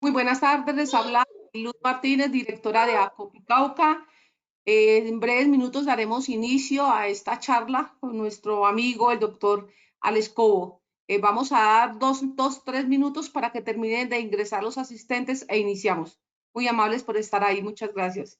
Muy buenas tardes, les habla Luz Martínez, directora de ACOPI Cauca. En breves minutos daremos inicio a esta charla con nuestro amigo, el doctor Alex Cobo. Vamos a dar tres minutos para que terminen de ingresar los asistentes e iniciamos. Muy amables por estar ahí, muchas gracias.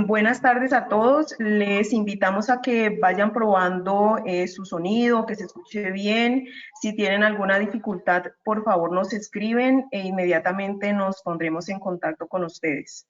Buenas tardes a todos. Les invitamos a que vayan probando su sonido, que se escuche bien. Si tienen alguna dificultad, por favor nos escriben e inmediatamente nos pondremos en contacto con ustedes.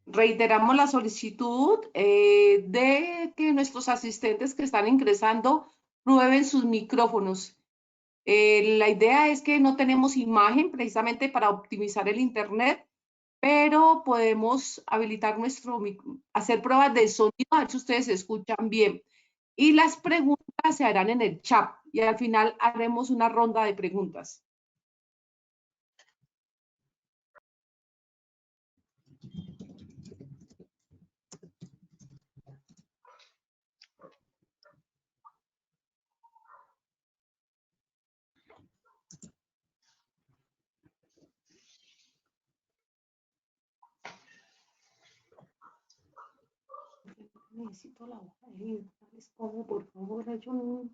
Reiteramos la solicitud de que nuestros asistentes que están ingresando prueben sus micrófonos. La idea es que no tenemos imagen precisamente para optimizar el internet, pero podemos habilitar hacer pruebas de sonido, a ver si ustedes se escuchan bien. Y las preguntas se harán en el chat y al final haremos una ronda de preguntas. Necesito la hoja de vida. ¿Cómo, por favor, ayúdenme?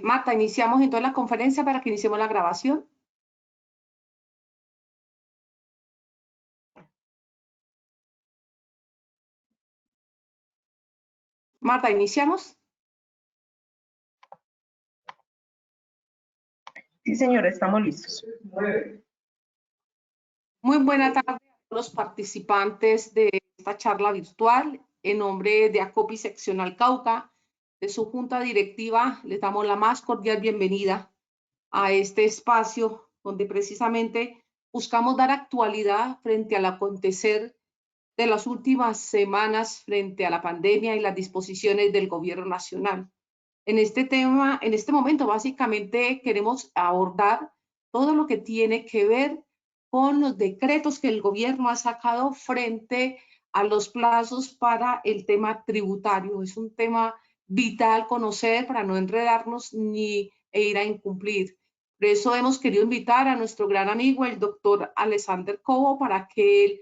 Marta, iniciamos entonces la conferencia para que iniciemos la grabación. Marta, ¿iniciamos? Sí, señora, estamos listos. Muy buena tarde a todos los participantes de esta charla virtual. En nombre de ACOPI Seccional Cauca, de su junta directiva, les damos la más cordial bienvenida a este espacio donde precisamente buscamos dar actualidad frente al acontecer de las últimas semanas frente a la pandemia y las disposiciones del gobierno nacional. En este tema, en este momento, básicamente queremos abordar todo lo que tiene que ver con los decretos que el gobierno ha sacado frente a los plazos para el tema tributario. Es un tema vital conocer para no enredarnos ni ir a incumplir. Por eso hemos querido invitar a nuestro gran amigo, el doctor Alexander Cobo, para que él,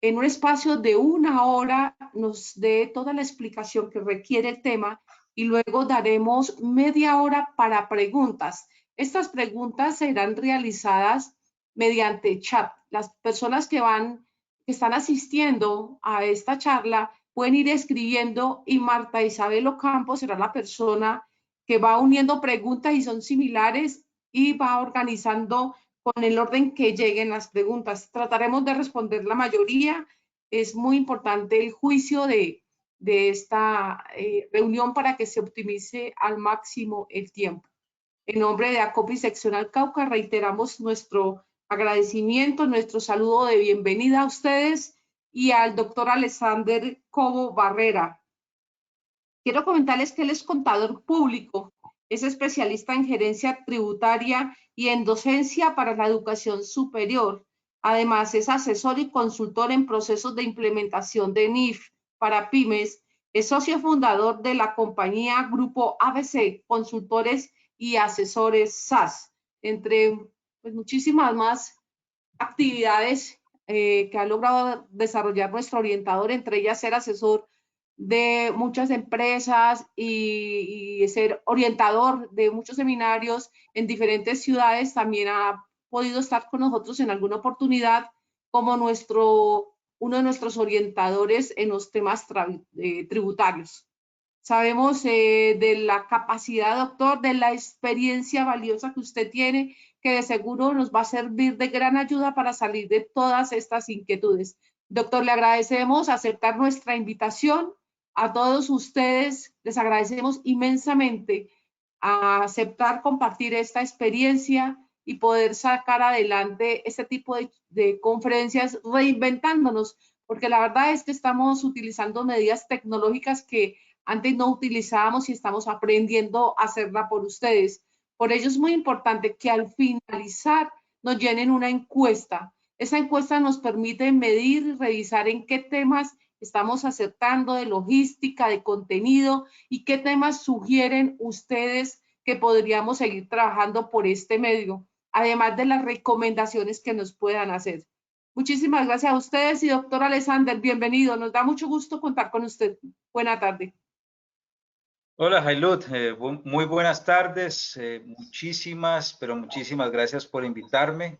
en un espacio de 1 hora, nos dé toda la explicación que requiere el tema y luego daremos media hora para preguntas. Estas preguntas serán realizadas mediante chat. Las personas que están asistiendo a esta charla pueden ir escribiendo y Marta Isabel Ocampo será la persona que va uniendo preguntas y son similares y va organizando con el orden que lleguen las preguntas. Trataremos de responder la mayoría. Es muy importante el juicio de esta reunión para que se optimice al máximo el tiempo. En nombre de ACOPI Seccional Cauca, reiteramos nuestro agradecimiento, nuestro saludo de bienvenida a ustedes y al doctor Alexander Cobo Barrera. Quiero comentarles que él es contador público, es especialista en gerencia tributaria y en docencia para la educación superior. Además, es asesor y consultor en procesos de implementación de NIF para pymes. Es socio fundador de la compañía Grupo ABC, consultores y asesores SAS, entre pues, muchísimas más actividades que ha logrado desarrollar nuestro orientador, entre ellas ser asesor de muchas empresas y ser orientador de muchos seminarios en diferentes ciudades. También ha podido estar con nosotros en alguna oportunidad como uno de nuestros orientadores en los temas tributarios. Sabemos de la capacidad, doctor, de la experiencia valiosa que usted tiene, que de seguro nos va a servir de gran ayuda para salir de todas estas inquietudes. Doctor, le agradecemos aceptar nuestra invitación. A todos ustedes les agradecemos inmensamente a aceptar compartir esta experiencia y poder sacar adelante este tipo de conferencias reinventándonos, porque la verdad es que estamos utilizando medidas tecnológicas que antes no utilizábamos y estamos aprendiendo a hacerla por ustedes. Por ello es muy importante que al finalizar nos llenen una encuesta. Esa encuesta nos permite medir y revisar en qué temas estamos acertando de logística, de contenido y qué temas sugieren ustedes que podríamos seguir trabajando por este medio, además de las recomendaciones que nos puedan hacer. Muchísimas gracias a ustedes y doctor Alexander, bienvenido. Nos da mucho gusto contar con usted. Buena tarde. Hola, Jailud. Muy buenas tardes. Muchísimas gracias por invitarme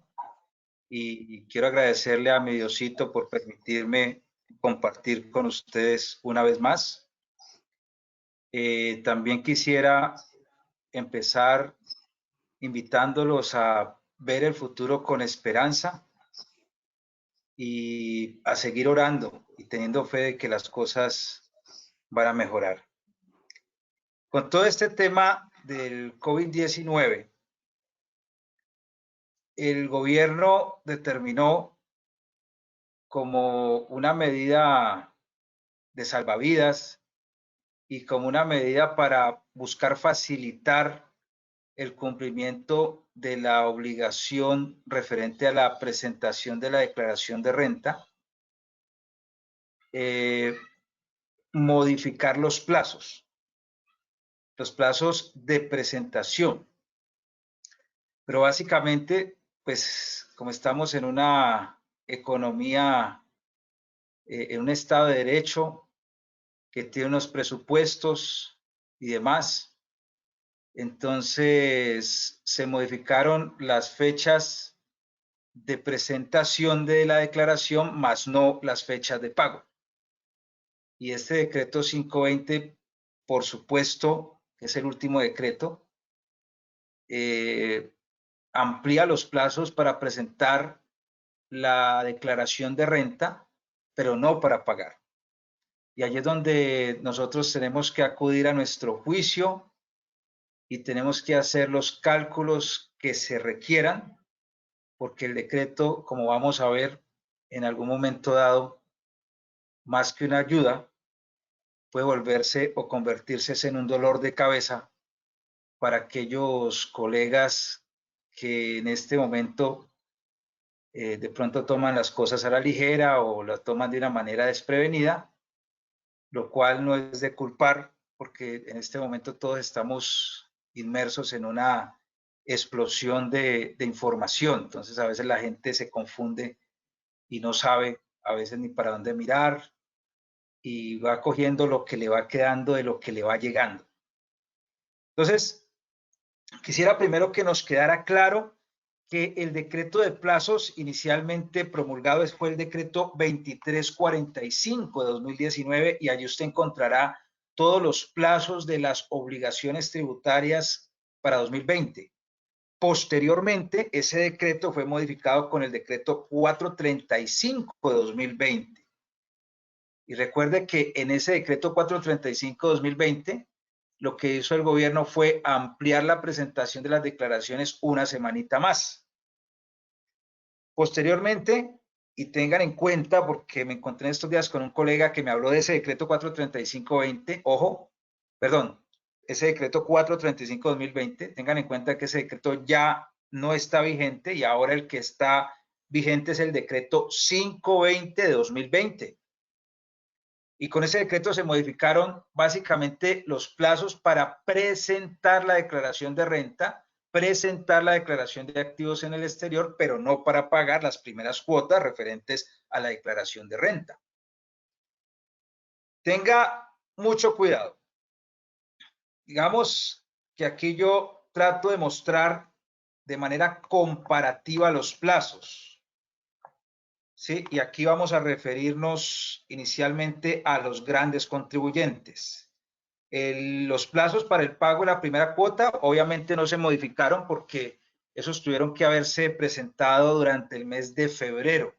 y quiero agradecerle a mi Diosito por permitirme compartir con ustedes una vez más. También quisiera empezar invitándolos a ver el futuro con esperanza y a seguir orando y teniendo fe de que las cosas van a mejorar. Con todo este tema del COVID-19, el gobierno determinó como una medida de salvavidas y como una medida para buscar facilitar el cumplimiento de la obligación referente a la presentación de la declaración de renta, modificar los plazos de presentación. Pero básicamente, pues como estamos en una economía, en un Estado de Derecho que tiene unos presupuestos y demás, entonces se modificaron las fechas de presentación de la declaración, más no las fechas de pago. Y este decreto 520, por supuesto, que es el último decreto, amplía los plazos para presentar la declaración de renta, pero no para pagar. Y allí es donde nosotros tenemos que acudir a nuestro juicio y tenemos que hacer los cálculos que se requieran, porque el decreto, como vamos a ver en algún momento dado, más que una ayuda, puede volverse o convertirse en un dolor de cabeza para aquellos colegas que en este momento de pronto toman las cosas a la ligera o las toman de una manera desprevenida, lo cual no es de culpar, porque en este momento todos estamos inmersos en una explosión de información. Entonces a veces la gente se confunde y no sabe a veces ni para dónde mirar y va cogiendo lo que le va quedando de lo que le va llegando. Entonces, quisiera primero que nos quedara claro que el decreto de plazos inicialmente promulgado fue el decreto 2345 de 2019 y allí usted encontrará todos los plazos de las obligaciones tributarias para 2020. Posteriormente, ese decreto fue modificado con el decreto 435 de 2020. Y recuerde que en ese decreto 435 de 2020, lo que hizo el gobierno fue ampliar la presentación de las declaraciones una semanita más. Posteriormente, y tengan en cuenta, porque me encontré estos días con un colega que me habló de ese decreto 435-20, ojo, perdón, ese decreto 435-2020, tengan en cuenta que ese decreto ya no está vigente y ahora el que está vigente es el decreto 520 de 2020. Y con ese decreto se modificaron básicamente los plazos para presentar la declaración de renta, presentar la declaración de activos en el exterior, pero no para pagar las primeras cuotas referentes a la declaración de renta. Tenga mucho cuidado. Digamos que aquí yo trato de mostrar de manera comparativa los plazos. ¿Sí? Y aquí vamos a referirnos inicialmente a los grandes contribuyentes. Los plazos para el pago de la primera cuota obviamente no se modificaron porque esos tuvieron que haberse presentado durante el mes de febrero.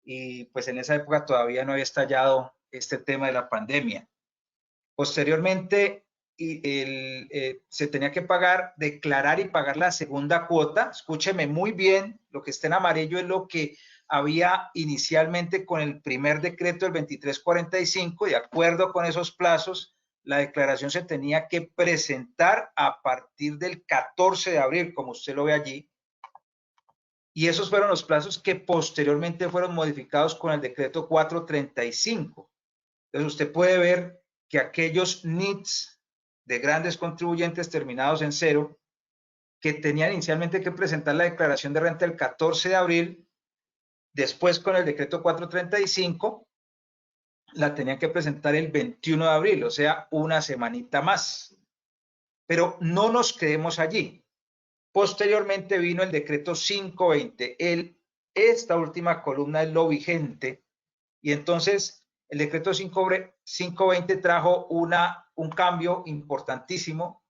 Y pues en esa época todavía no había estallado este tema de la pandemia. Posteriormente, se tenía que pagar, declarar y pagar la segunda cuota. Escúcheme muy bien, lo que está en amarillo es lo que había inicialmente con el primer decreto del 2345. De acuerdo con esos plazos, la declaración se tenía que presentar a partir del 14 de abril, como usted lo ve allí. Y esos fueron los plazos que posteriormente fueron modificados con el decreto 435. Entonces usted puede ver que aquellos NITs de grandes contribuyentes terminados en cero, que tenían inicialmente que presentar la declaración de renta el 14 de abril, después con el decreto 435, la tenían que presentar el 21 de abril, o sea, una semanita más. Pero no nos quedemos allí. Posteriormente vino el decreto 520. Esta última columna es lo vigente y entonces el decreto 520 trajo un cambio importantísimo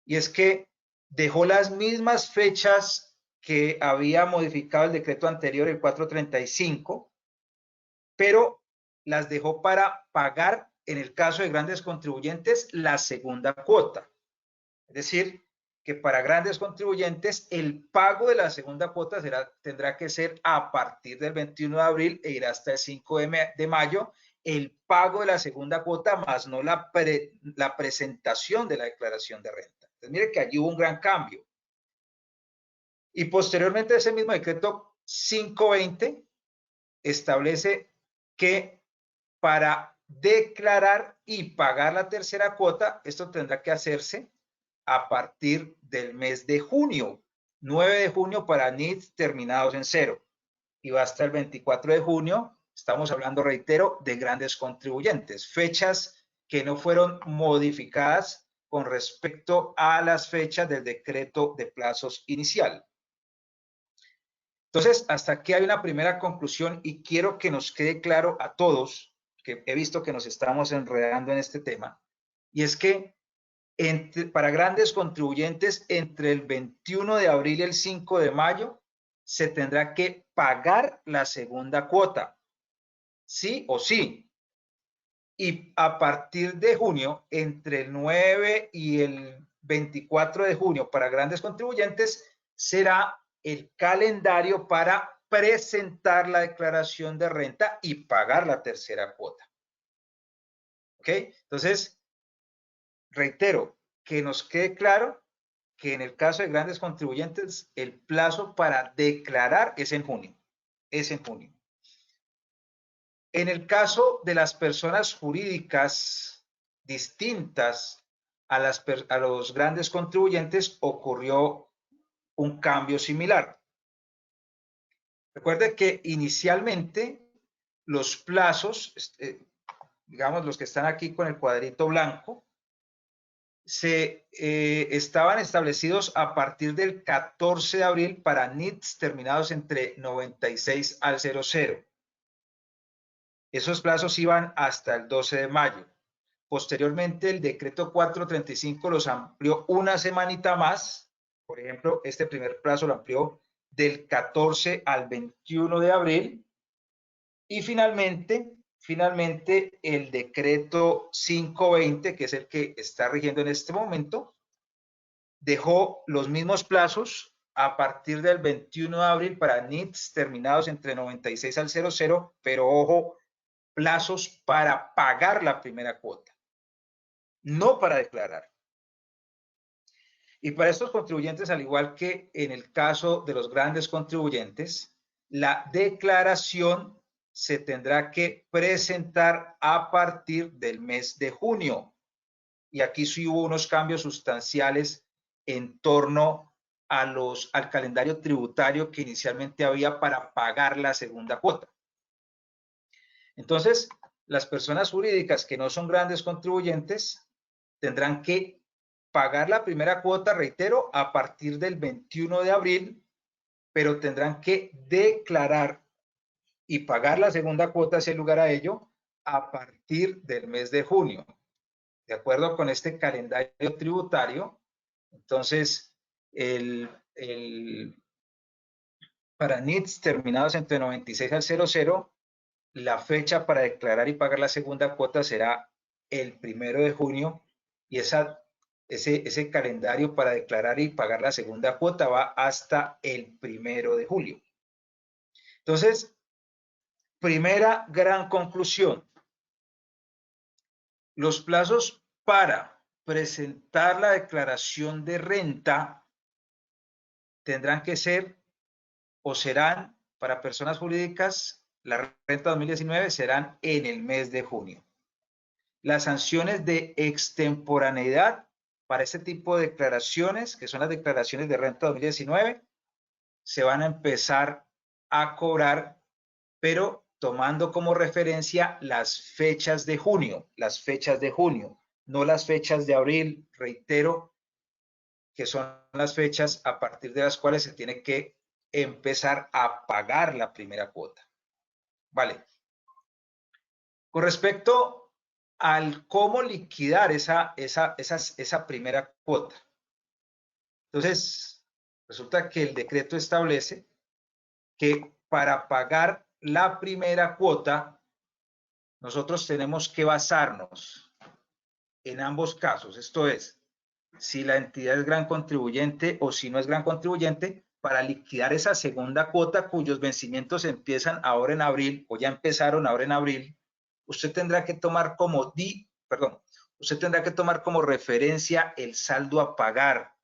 y es que dejó las mismas fechas que había modificado el decreto anterior, el 435, pero las dejó para pagar, en el caso de grandes contribuyentes, la segunda cuota. Es decir, que para grandes contribuyentes el pago de la segunda cuota tendrá que ser a partir del 21 de abril e irá hasta el 5 de mayo, el pago de la segunda cuota, más no la presentación de la declaración de renta. Entonces, mire que allí hubo un gran cambio. Y posteriormente ese mismo decreto 520 establece que para declarar y pagar la tercera cuota, esto tendrá que hacerse a partir del mes de junio, 9 de junio para NIDs terminados en 0. Y va hasta el 24 de junio, estamos hablando, reitero, de grandes contribuyentes, fechas que no fueron modificadas con respecto a las fechas del decreto de plazos inicial. Entonces, hasta aquí hay una primera conclusión y quiero que nos quede claro a todos, que he visto que nos estamos enredando en este tema, y es que para grandes contribuyentes entre el 21 de abril y el 5 de mayo se tendrá que pagar la segunda cuota, sí o sí. Y a partir de junio, entre el 9 y el 24 de junio para grandes contribuyentes, será el calendario para presentar la declaración de renta y pagar la tercera cuota. ¿Ok? Entonces, reitero, que nos quede claro que en el caso de grandes contribuyentes, el plazo para declarar es en junio. Es en junio. En el caso de las personas jurídicas distintas a los grandes contribuyentes, ocurrió un cambio similar. Recuerde que inicialmente los plazos, digamos los que están aquí con el cuadrito blanco, estaban establecidos a partir del 14 de abril para NIDs terminados entre 96 al 00. Esos plazos iban hasta el 12 de mayo. Posteriormente, el decreto 435 los amplió una semanita más. Por ejemplo, este primer plazo lo amplió del 14 al 21 de abril. Y finalmente, el decreto 520, que es el que está rigiendo en este momento, dejó los mismos plazos a partir del 21 de abril para NIDs terminados entre 96 al 00, pero ojo, plazos para pagar la primera cuota, no para declarar. Y para estos contribuyentes, al igual que en el caso de los grandes contribuyentes, la declaración se tendrá que presentar a partir del mes de junio. Y aquí sí hubo unos cambios sustanciales en torno al calendario tributario que inicialmente había para pagar la segunda cuota. Entonces, las personas jurídicas que no son grandes contribuyentes tendrán que pagar la primera cuota, reitero, a partir del 21 de abril, pero tendrán que declarar y pagar la segunda cuota, sin lugar a ello, a partir del mes de junio. De acuerdo con este calendario tributario, entonces, para NIDs terminados entre 96 al 00, la fecha para declarar y pagar la segunda cuota será el 1 de junio y ese calendario para declarar y pagar la segunda cuota va hasta el 1 de julio. Entonces, primera gran conclusión. Los plazos para presentar la declaración de renta tendrán que ser o serán para personas jurídicas, la renta 2019 serán en el mes de junio. Las sanciones de extemporaneidad para este tipo de declaraciones, que son las declaraciones de renta 2019, se van a empezar a cobrar, pero tomando como referencia las fechas de junio, no las fechas de abril, reitero, que son las fechas a partir de las cuales se tiene que empezar a pagar la primera cuota. Vale. Con respecto al cómo liquidar esa primera cuota. Entonces, resulta que el decreto establece que para pagar la primera cuota, nosotros tenemos que basarnos en ambos casos. Esto es, si la entidad es gran contribuyente o si no es gran contribuyente, para liquidar esa segunda cuota cuyos vencimientos empiezan ahora en abril o ya empezaron ahora en abril, usted tendrá que tomar como referencia el saldo a pagar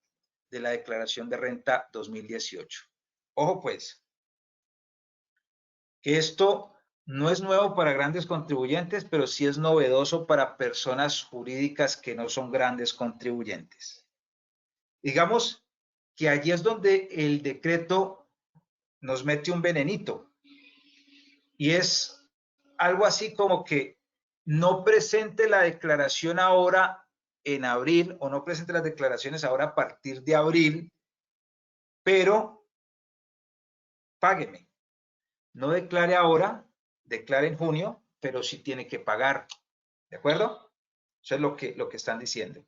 de la declaración de renta 2018. Ojo pues, que esto no es nuevo para grandes contribuyentes, pero sí es novedoso para personas jurídicas que no son grandes contribuyentes. Digamos que allí es donde el decreto nos mete un venenito, y es algo así como que no presente la declaración ahora en abril, o no presente las declaraciones ahora a partir de abril, pero págueme. No declare ahora, declare en junio, pero sí tiene que pagar. ¿De acuerdo? Eso es lo que están diciendo.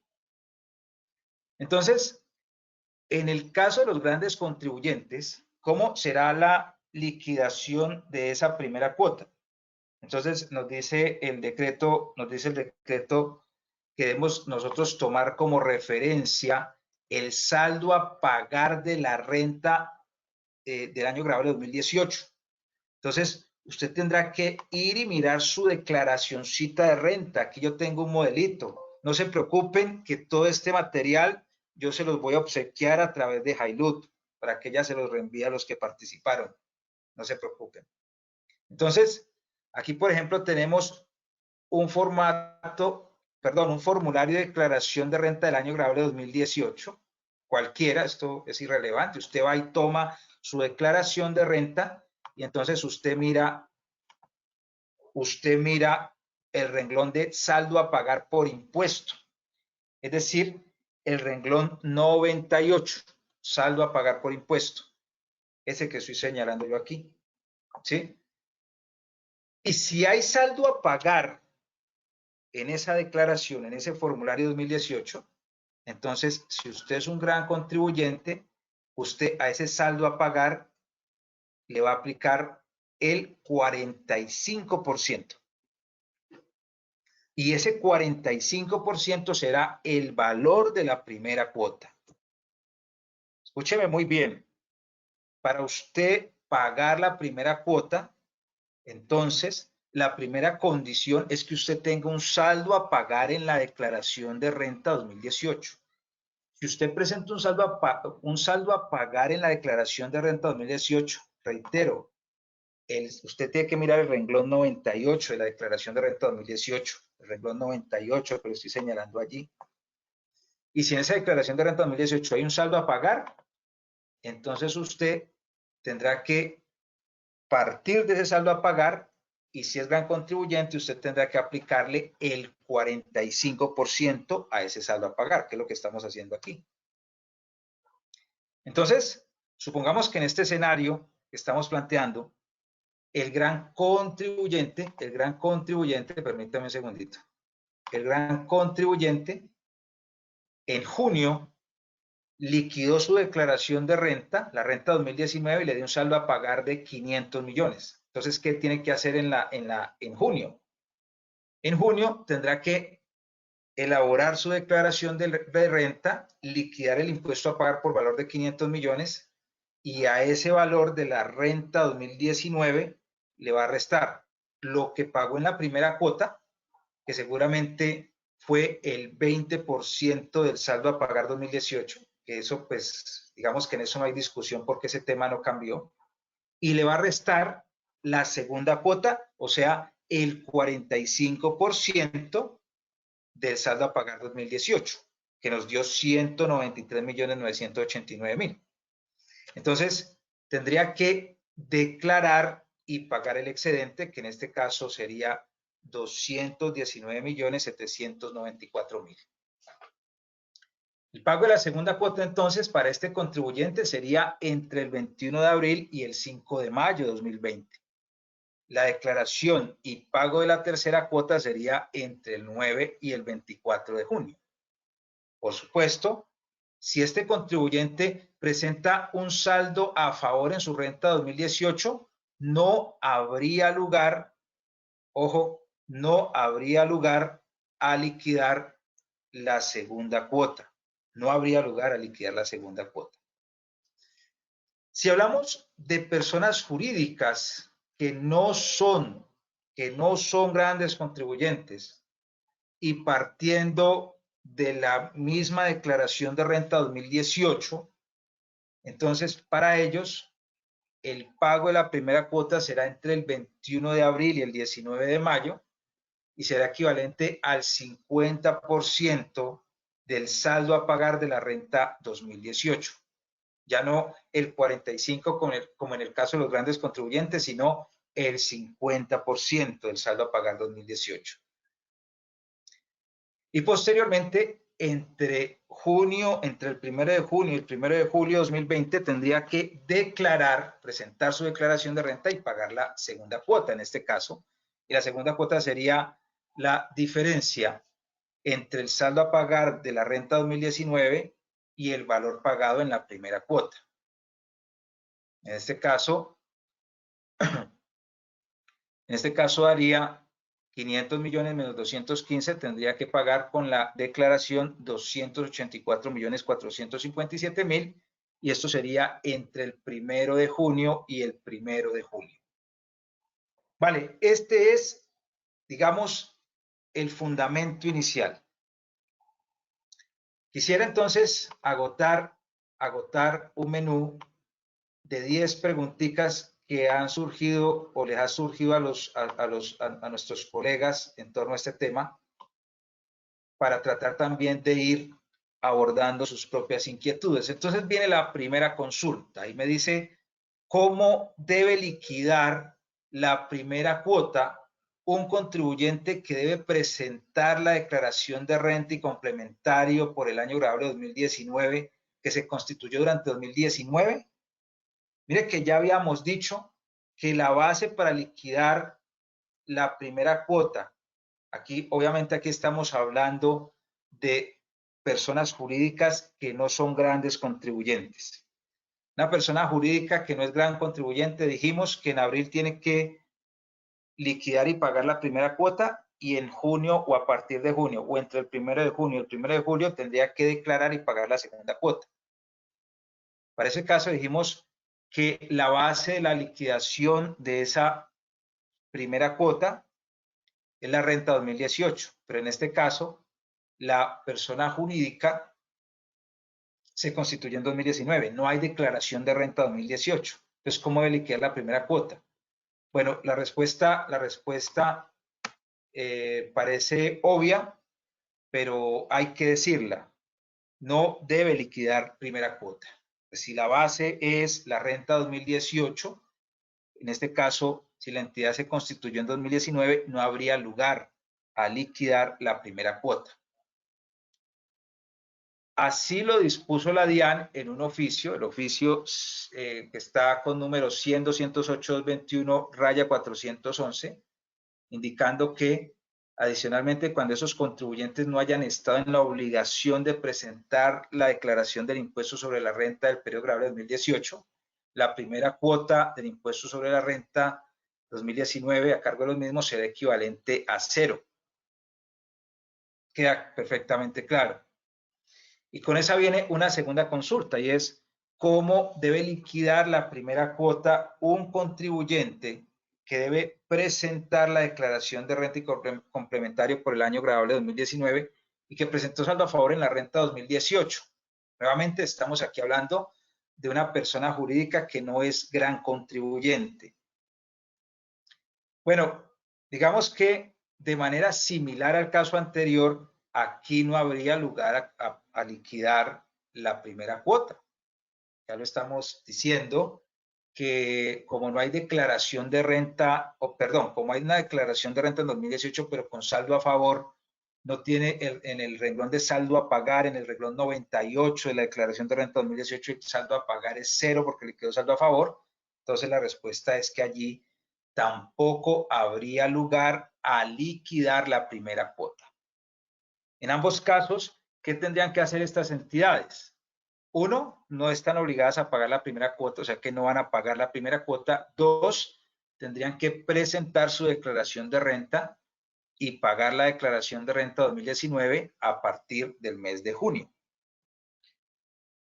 Entonces, en el caso de los grandes contribuyentes, ¿cómo será la liquidación de esa primera cuota? Entonces, nos dice el decreto que debemos nosotros tomar como referencia el saldo a pagar de la renta del año grabable 2018. Entonces, usted tendrá que ir y mirar su declaracioncita de renta. Aquí yo tengo un modelito. No se preocupen que todo este material yo se los voy a obsequiar a través de Hailut para que ella se los reenvíe a los que participaron. No se preocupen. Entonces, aquí, por ejemplo, tenemos un formulario de declaración de renta del año grabable 2018. Cualquiera, esto es irrelevante. Usted va y toma su declaración de renta y entonces usted mira el renglón de saldo a pagar por impuesto. Es decir, el renglón 98, saldo a pagar por impuesto. Ese que estoy señalando yo aquí. ¿Sí? Y si hay saldo a pagar en esa declaración, en ese formulario 2018, entonces, si usted es un gran contribuyente, usted a ese saldo a pagar le va a aplicar el 45%. Y ese 45% será el valor de la primera cuota. Escúcheme muy bien. Para usted pagar la primera cuota, entonces, la primera condición es que usted tenga un saldo a pagar en la declaración de renta 2018. Si usted presenta un saldo a pagar en la declaración de renta 2018, reitero, usted tiene que mirar el renglón 98 de la declaración de renta 2018, el renglón 98 que lo estoy señalando allí. Y si en esa declaración de renta 2018 hay un saldo a pagar, entonces usted tendrá que partir de ese saldo a pagar, y si es gran contribuyente, usted tendrá que aplicarle el 45% a ese saldo a pagar, que es lo que estamos haciendo aquí. Entonces, supongamos que en este escenario que estamos planteando, el gran contribuyente, permítame un segundito, el gran contribuyente en junio liquidó su declaración de renta, la renta 2019, y le dio un saldo a pagar de 500 millones. Entonces, ¿qué tiene que hacer en junio? En junio tendrá que elaborar su declaración de renta, liquidar el impuesto a pagar por valor de 500 millones, y a ese valor de la renta 2019 le va a restar lo que pagó en la primera cuota, que seguramente fue el 20% del saldo a pagar 2018, que eso pues digamos que en eso no hay discusión porque ese tema no cambió, y le va a restar la segunda cuota, o sea, el 45% del saldo a pagar 2018, que nos dio 193.989.000. Entonces, tendría que declarar y pagar el excedente, que en este caso sería 219.794.000. El pago de la segunda cuota, entonces, para este contribuyente sería entre el 21 de abril y el 5 de mayo de 2020. La declaración y pago de la tercera cuota sería entre el 9 y el 24 de junio. Por supuesto, si este contribuyente presenta un saldo a favor en su renta 2018, no habría lugar, ojo, no habría lugar a liquidar la segunda cuota. No habría lugar a liquidar la segunda cuota. Si hablamos de personas jurídicas que no son grandes contribuyentes y partiendo de la misma declaración de renta 2018, entonces para ellos el pago de la primera cuota será entre el 21 de abril y el 19 de mayo y será equivalente al 50% del saldo a pagar de la renta 2018. Ya no el 45% como en el caso de los grandes contribuyentes, sino el 50% del saldo a pagar 2018. Y posteriormente, entre el 1 de junio y el 1 de julio de 2020, tendría que presentar su declaración de renta y pagar la segunda cuota en este caso. Y la segunda cuota sería la diferencia entre el saldo a pagar de la renta 2019 y el valor pagado en la primera cuota. En este caso daría 500 millones menos 215, tendría que pagar con la declaración 284.457.000 y esto sería entre el 1 de junio y el 1 de julio. Vale, este es, digamos, el fundamento inicial. Quisiera entonces agotar un menú de 10 preguntitas que han surgido o les ha surgido a nuestros colegas en torno a este tema para tratar también de ir abordando sus propias inquietudes. Entonces viene la primera consulta y me dice, ¿cómo debe liquidar la primera cuota un contribuyente que debe presentar la declaración de renta y complementario por el año grabable 2019 que se constituyó durante 2019? Mire que ya habíamos dicho que la base para liquidar la primera cuota, obviamente aquí estamos hablando de personas jurídicas que no son grandes contribuyentes. Una persona jurídica que no es gran contribuyente, dijimos que en abril tiene que liquidar y pagar la primera cuota y en junio o a partir de junio o entre el 1 de junio y el 1 de julio tendría que declarar y pagar la segunda cuota. Para ese caso dijimos que la base de la liquidación de esa primera cuota es la renta 2018, pero en este caso la persona jurídica se constituyó en 2019, no hay declaración de renta 2018. Entonces, ¿cómo debe liquidar la primera cuota? Bueno, la respuesta parece obvia, pero hay que decirla. No debe liquidar primera cuota. Si la base es la renta 2018, en este caso, si la entidad se constituyó en 2019, no habría lugar a liquidar la primera cuota. Así lo dispuso la DIAN en un oficio, el oficio que está con número 100-208-21-411, indicando que adicionalmente cuando esos contribuyentes no hayan estado en la obligación de presentar la declaración del impuesto sobre la renta del periodo grabable 2018, la primera cuota del impuesto sobre la renta 2019 a cargo de los mismos será equivalente a 0. Queda perfectamente claro. Y con esa viene una segunda consulta y es cómo debe liquidar la primera cuota un contribuyente que debe presentar la declaración de renta y complementario por el año grabable 2019 y que presentó saldo a favor en la renta 2018. Nuevamente estamos aquí hablando de una persona jurídica que no es gran contribuyente. Bueno, digamos que de manera similar al caso anterior, aquí no habría lugar a liquidar la primera cuota. Ya lo estamos diciendo que como no hay declaración de renta, como hay una declaración de renta en 2018, pero con saldo a favor, no tiene en el renglón de saldo a pagar, en el renglón 98 de la declaración de renta 2018, el saldo a pagar es 0 porque le quedó saldo a favor. Entonces la respuesta es que allí tampoco habría lugar a liquidar la primera cuota. En ambos casos, ¿qué tendrían que hacer estas entidades? Uno, no están obligadas a pagar la primera cuota, o sea que no van a pagar la primera cuota. Dos, tendrían que presentar su declaración de renta y pagar la declaración de renta 2019 a partir del mes de junio.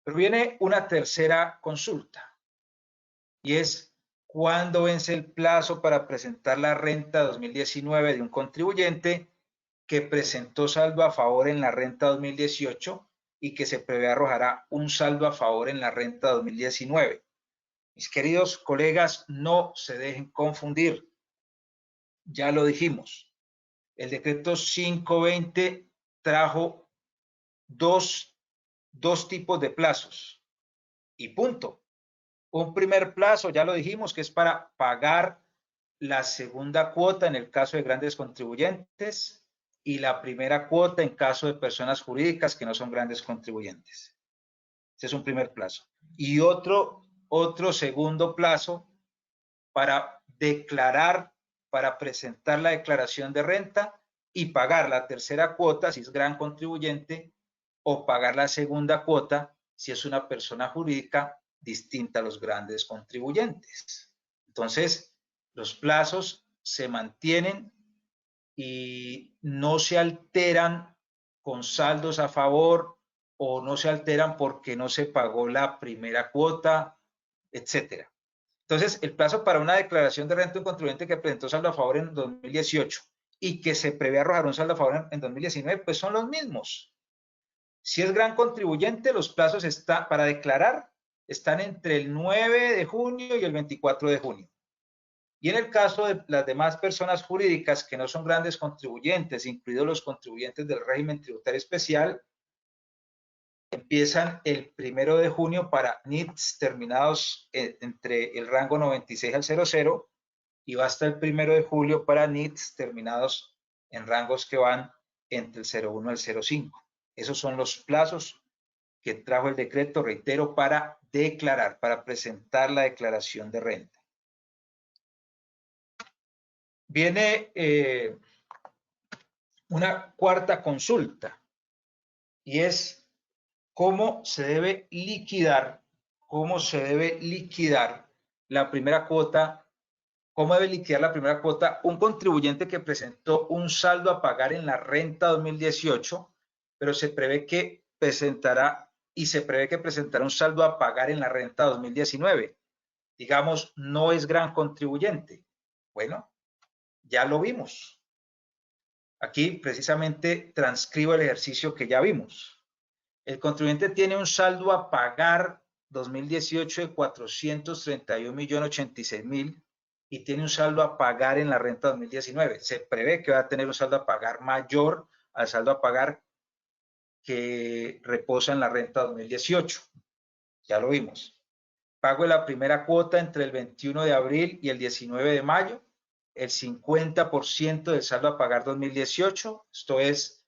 Pero viene una tercera consulta y es ¿cuándo vence el plazo para presentar la renta 2019 de un contribuyente que presentó saldo a favor en la renta 2018 y que se prevé arrojará un saldo a favor en la renta 2019? Mis queridos colegas, no se dejen confundir. Ya lo dijimos. El decreto 520 trajo dos tipos de plazos y punto. Un primer plazo, ya lo dijimos, que es para pagar la segunda cuota en el caso de grandes contribuyentes y la primera cuota en caso de personas jurídicas que no son grandes contribuyentes. Ese es un primer plazo. Y otro segundo plazo para declarar, para presentar la declaración de renta y pagar la tercera cuota si es gran contribuyente o pagar la segunda cuota si es una persona jurídica distinta a los grandes contribuyentes. Entonces, los plazos se mantienen y no se alteran con saldos a favor o no se alteran porque no se pagó la primera cuota, etcétera. Entonces, el plazo para una declaración de renta de un contribuyente que presentó saldo a favor en 2018 y que se prevé arrojar un saldo a favor en 2019, pues son los mismos. Si es gran contribuyente, los plazos para declarar están entre el 9 de junio y el 24 de junio. Y en el caso de las demás personas jurídicas que no son grandes contribuyentes, incluidos los contribuyentes del régimen tributario especial, empiezan el 1 de junio para NITs terminados entre el rango 96 al 00 y va hasta el 1 de julio para NITs terminados en rangos que van entre el 01 al 05. Esos son los plazos que trajo el decreto, reitero, para declarar, para presentar la declaración de renta. Viene una cuarta consulta y es cómo se debe liquidar la primera cuota, un contribuyente que presentó un saldo a pagar en la renta 2018, pero se prevé que presentará un saldo a pagar en la renta 2019. Digamos, no es gran contribuyente. Bueno, ya lo vimos. Aquí precisamente transcribo el ejercicio que ya vimos. El contribuyente tiene un saldo a pagar 2018 de 431.086.000 y tiene un saldo a pagar en la renta 2019. Se prevé que va a tener un saldo a pagar mayor al saldo a pagar que reposa en la renta 2018. Ya lo vimos. Pago de la primera cuota entre el 21 de abril y el 19 de mayo, el 50% del saldo a pagar 2018, esto es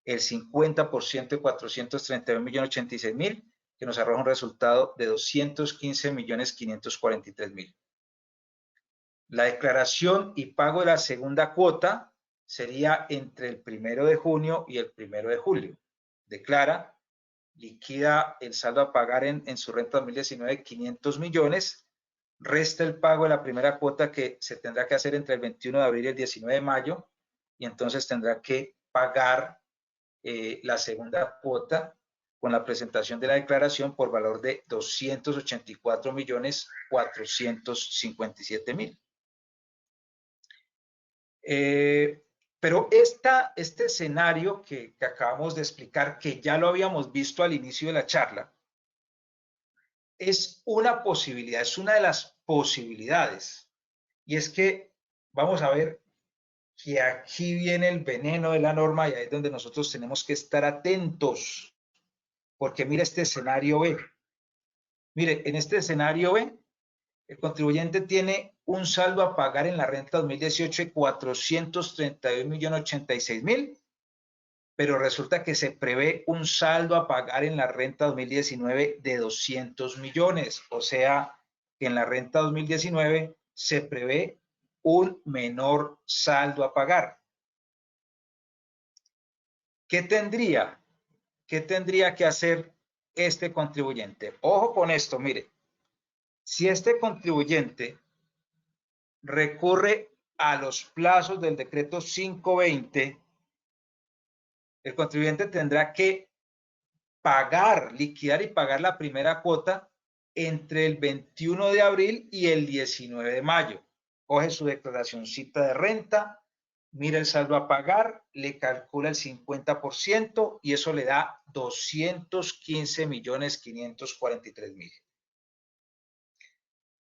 el 50% de 431.086.000, que nos arroja un resultado de 215.543.000. La declaración y pago de la segunda cuota sería entre el 1 de junio y el 1 de julio. Declara, liquida el saldo a pagar en su renta 2019 500 millones, resta el pago de la primera cuota que se tendrá que hacer entre el 21 de abril y el 19 de mayo, y entonces tendrá que pagar la segunda cuota con la presentación de la declaración por valor de 284.457.000. Pero este escenario que acabamos de explicar, que ya lo habíamos visto al inicio de la charla, es una posibilidad, es una de las posibilidades. Y es que vamos a ver que aquí viene el veneno de la norma y ahí es donde nosotros tenemos que estar atentos. Porque mira este escenario B. Mire, en este escenario B, el contribuyente tiene un saldo a pagar en la renta 2018 de 431.086.000, pero resulta que se prevé un saldo a pagar en la renta 2019 de 200 millones. O sea, que en la renta 2019 se prevé un menor saldo a pagar. ¿Qué tendría que hacer este contribuyente? Ojo con esto, mire. Si este contribuyente recurre a los plazos del decreto 520, el contribuyente tendrá que liquidar y pagar la primera cuota entre el 21 de abril y el 19 de mayo. Coge su declaracióncita de renta, mira el saldo a pagar, le calcula el 50% y eso le da 215.543.000.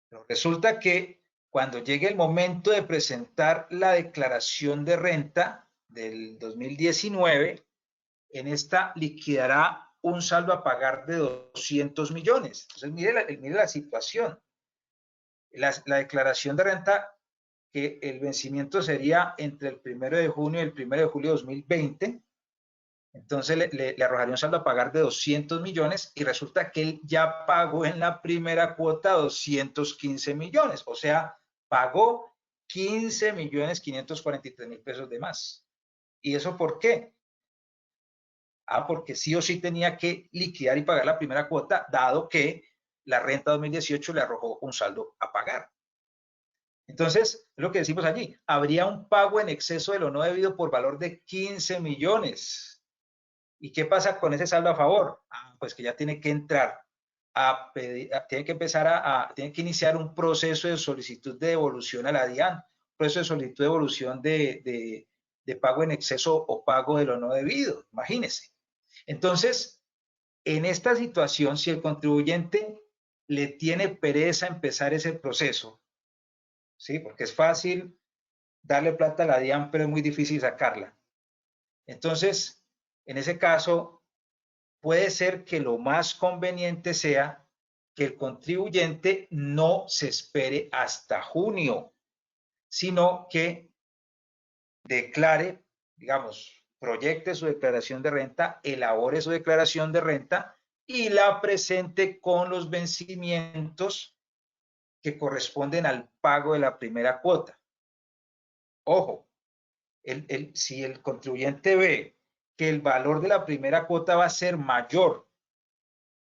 Pero resulta que cuando llegue el momento de presentar la declaración de renta del 2019, en esta liquidará un saldo a pagar de 200 millones. Entonces, mire la situación. La declaración de renta, que el vencimiento sería entre el 1 de junio y el 1 de julio de 2020, entonces le arrojaría un saldo a pagar de 200 millones y resulta que él ya pagó en la primera cuota 215 millones, o sea, pagó 15.543.000 pesos de más. ¿Y eso por qué? Porque sí o sí tenía que liquidar y pagar la primera cuota, dado que la renta 2018 le arrojó un saldo a pagar. Entonces, es lo que decimos allí, habría un pago en exceso de lo no debido por valor de 15 millones. ¿Y qué pasa con ese saldo a favor? Pues que ya tiene que entrar a pedir, tiene que empezar tiene que iniciar un proceso de solicitud de devolución a la DIAN, un proceso de solicitud de devolución de pago en exceso o pago de lo no debido, imagínense. Entonces, en esta situación, si el contribuyente le tiene pereza a empezar ese proceso, ¿sí? Porque es fácil darle plata a la DIAN, pero es muy difícil sacarla. Entonces, en ese caso, puede ser que lo más conveniente sea que el contribuyente no se espere hasta junio, sino que declare, digamos, proyecte su declaración de renta, elabore su declaración de renta y la presente con los vencimientos que corresponden al pago de la primera cuota. Ojo, si el contribuyente ve que el valor de la primera cuota va a ser mayor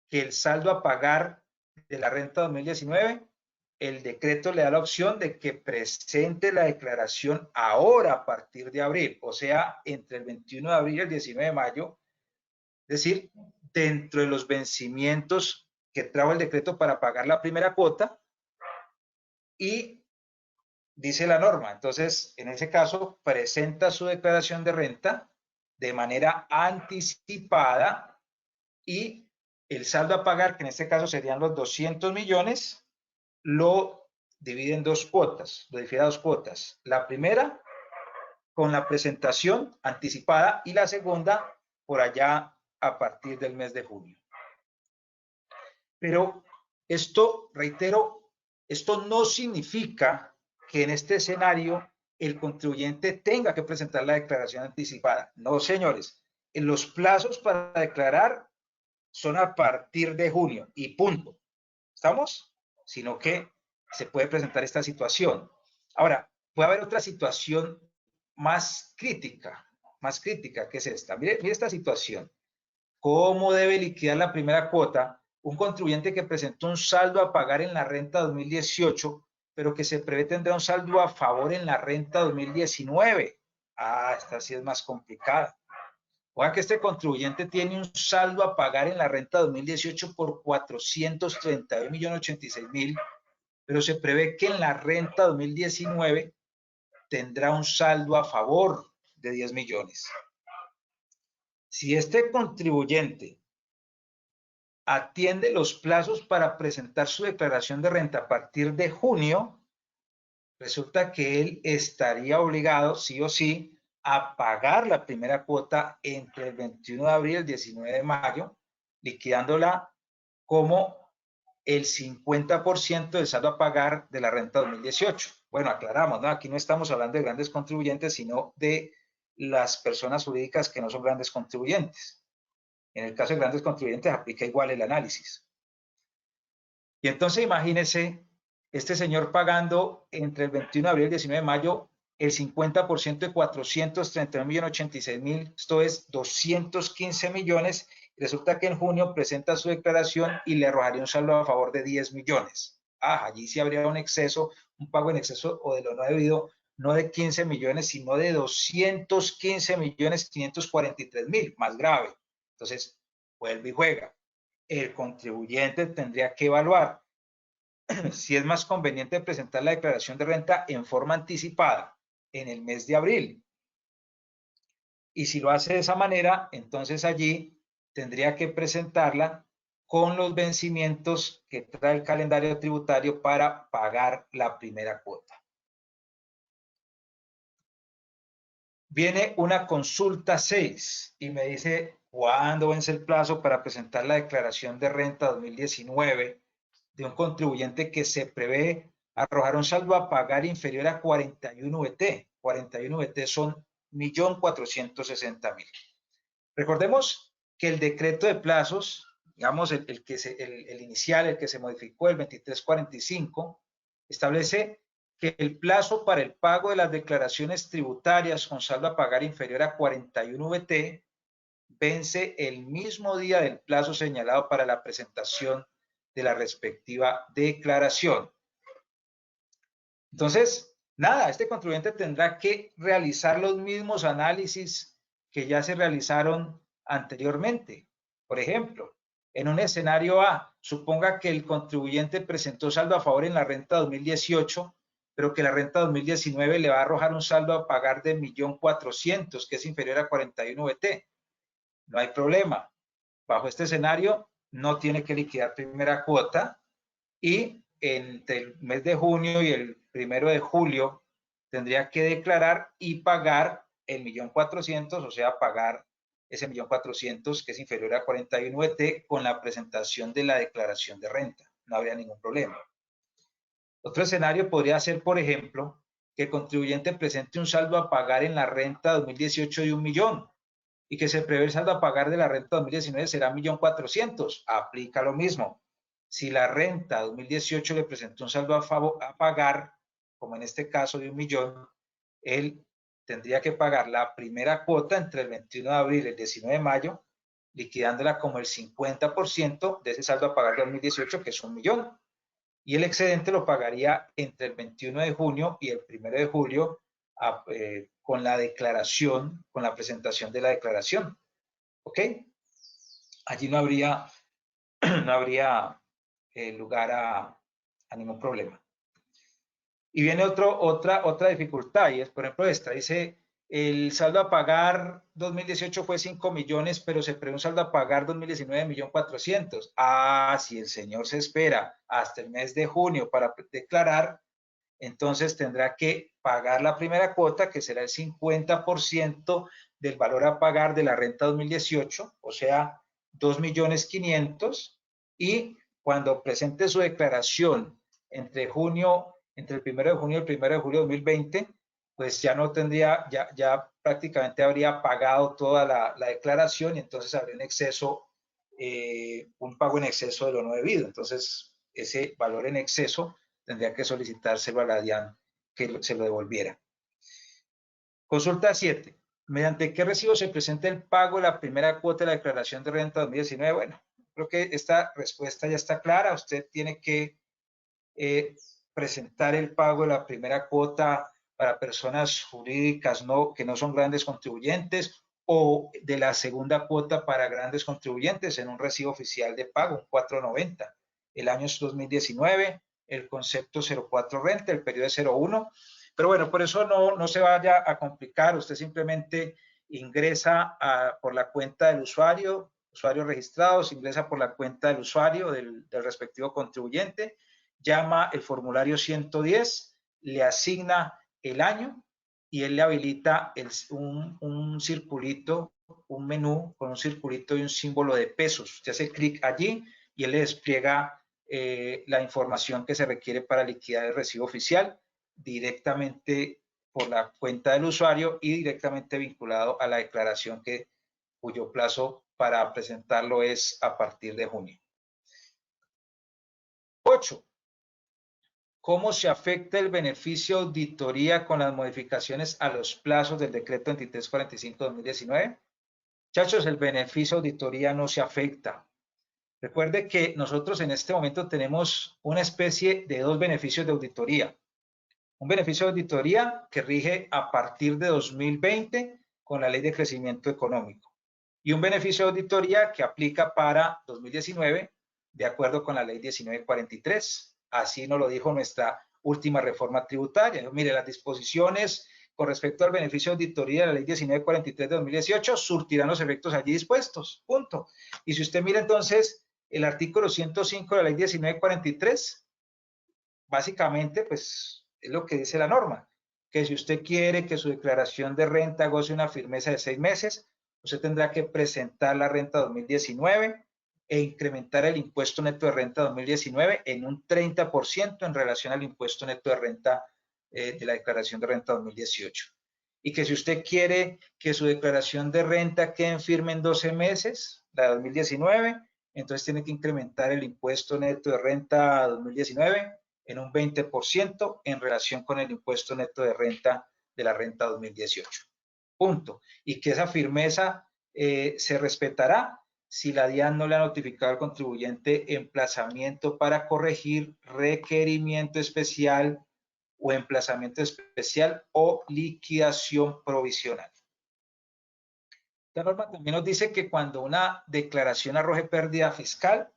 que el saldo a pagar de la renta 2019, el decreto le da la opción de que presente la declaración ahora a partir de abril, o sea, entre el 21 de abril y el 19 de mayo, es decir, dentro de los vencimientos que trajo el decreto para pagar la primera cuota, y dice la norma, entonces, en ese caso, presenta su declaración de renta de manera anticipada y el saldo a pagar, que en este caso serían los 200 millones, lo divide en dos cuotas, lo difiere a dos cuotas. La primera con la presentación anticipada y la segunda por allá a partir del mes de junio. Pero esto, reitero, esto no significa que en este escenario el contribuyente tenga que presentar la declaración anticipada. No, señores, en los plazos para declarar son a partir de junio y punto. ¿Estamos? Sino que se puede presentar esta situación. Ahora, puede haber otra situación más crítica, que es esta. Mire esta situación. ¿Cómo debe liquidar la primera cuota un contribuyente que presentó un saldo a pagar en la renta 2018, pero que se prevé tendrá un saldo a favor en la renta 2019? Esta sí es más complicada. Oiga que este contribuyente tiene un saldo a pagar en la renta 2018 por 431.086.000, pero se prevé que en la renta 2019 tendrá un saldo a favor de 10 millones. Si este contribuyente atiende los plazos para presentar su declaración de renta a partir de junio, resulta que él estaría obligado, sí o sí, a pagar la primera cuota entre el 21 de abril y el 19 de mayo, liquidándola como el 50% del saldo a pagar de la renta 2018. Bueno, aclaramos, ¿no? Aquí no estamos hablando de grandes contribuyentes, sino de las personas jurídicas que no son grandes contribuyentes. En el caso de grandes contribuyentes aplica igual el análisis. Y entonces imagínense este señor pagando entre el 21 de abril y el 19 de mayo el 50% de 431.086.000, esto es 215 millones, y resulta que en junio presenta su declaración y le arrojaría un saldo a favor de 10 millones. Allí sí habría un exceso, un pago en exceso o de lo no debido, no de 15 millones, sino de 215.543.000, más grave. Entonces, vuelve y juega. El contribuyente tendría que evaluar si es más conveniente presentar la declaración de renta en forma anticipada en el mes de abril. Y si lo hace de esa manera, entonces allí tendría que presentarla con los vencimientos que trae el calendario tributario para pagar la primera cuota. Viene una consulta 6 y me dice cuándo vence el plazo para presentar la declaración de renta 2019 de un contribuyente que se prevé arrojar un saldo a pagar inferior a 41 VT. 41 VT son 1.460.000. Recordemos que el decreto de plazos, digamos el inicial, el que se modificó, el 2345, establece que el plazo para el pago de las declaraciones tributarias con saldo a pagar inferior a 41 VT vence el mismo día del plazo señalado para la presentación de la respectiva declaración. Entonces, nada, este contribuyente tendrá que realizar los mismos análisis que ya se realizaron anteriormente. Por ejemplo, en un escenario A, suponga que el contribuyente presentó saldo a favor en la renta 2018, pero que la renta 2019 le va a arrojar un saldo a pagar de 1.400.000, que es inferior a 41 VT. No hay problema. Bajo este escenario, no tiene que liquidar primera cuota y entre el mes de junio y el 1 de julio tendría que declarar y pagar el 1.400.000, o sea, pagar ese 1.400.000 que es inferior a 41 VT con la presentación de la declaración de renta. No habría ningún problema. Otro escenario podría ser, por ejemplo, que el contribuyente presente un saldo a pagar en la renta 2018 de 1.000.000 y que se prevé el saldo a pagar de la renta 2019 será 1.400.000. Aplica lo mismo. Si la renta 2018 le presentó un saldo a pagar, como en este caso de 1.000.000, él tendría que pagar la primera cuota entre el 21 de abril y el 19 de mayo, liquidándola como el 50% de ese saldo a pagar de 2018, que es 1.000.000. Y el excedente lo pagaría entre el 21 de junio y el 1 de julio con la declaración, con la presentación de la declaración. ¿Ok? Allí no habría lugar a ningún problema. Y viene otra dificultad, y es, por ejemplo, esta. Dice, el saldo a pagar 2018 fue 5 millones, pero se prevé un saldo a pagar 2019 de 1.400.000. Ah, si el señor se espera hasta el mes de junio para declarar, entonces tendrá que pagar la primera cuota, que será el 50% del valor a pagar de la renta 2018, o sea, 2.500.000, y cuando presente su declaración entre el 1 de junio y el 1 de julio de 2020, pues ya no tendría, ya prácticamente habría pagado toda la declaración y entonces habría un exceso, un pago en exceso de lo no debido. Entonces, ese valor en exceso tendría que solicitárselo a la DIAN que se lo devolviera. Consulta 7. ¿Mediante qué recibo se presenta el pago de la primera cuota de la declaración de renta 2019? Bueno, creo que esta respuesta ya está clara. Usted tiene que presentar el pago de la primera cuota para personas jurídicas que no son grandes contribuyentes, o de la segunda cuota para grandes contribuyentes en un recibo oficial de pago, un 490. El año es 2019, el concepto 04 renta, el periodo es 01. Pero bueno, por eso no se vaya a complicar. Usted simplemente ingresa por la cuenta del usuario registrado, se ingresa por la cuenta del usuario del respectivo contribuyente, llama el formulario 110, le asigna el año y él le habilita un circulito, un menú con un circulito y un símbolo de pesos. Usted hace clic allí y él le despliega la información que se requiere para liquidar el recibo oficial directamente por la cuenta del usuario y directamente vinculado a la declaración cuyo plazo para presentarlo es a partir de junio. 8. ¿Cómo se afecta el beneficio de auditoría con las modificaciones a los plazos del decreto 2345-2019? Muchachos, el beneficio de auditoría no se afecta. Recuerde que nosotros en este momento tenemos una especie de dos beneficios de auditoría. Un beneficio de auditoría que rige a partir de 2020 con la Ley de Crecimiento Económico. Y un beneficio de auditoría que aplica para 2019 de acuerdo con la Ley 1943. Así nos lo dijo nuestra última reforma tributaria. Mire, las disposiciones con respecto al beneficio de auditoría de la Ley 1943 de 2018 surtirán los efectos allí dispuestos. Punto. Y si usted mira entonces el artículo 105 de la ley 1943, básicamente, pues, es lo que dice la norma, que si usted quiere que su declaración de renta goce una firmeza de 6 meses, usted tendrá que presentar la renta 2019 e incrementar el impuesto neto de renta 2019 en un 30% en relación al impuesto neto de renta de la declaración de renta 2018. Y que si usted quiere que su declaración de renta quede en firme en 12 meses, la de 2019, entonces tiene que incrementar el impuesto neto de renta 2019 en un 20% en relación con el impuesto neto de renta de la renta 2018. Punto. Y que esa firmeza se respetará si la DIAN no le ha notificado al contribuyente emplazamiento para corregir, requerimiento especial o emplazamiento especial o liquidación provisional. La norma también nos dice que cuando una declaración arroje pérdida fiscal,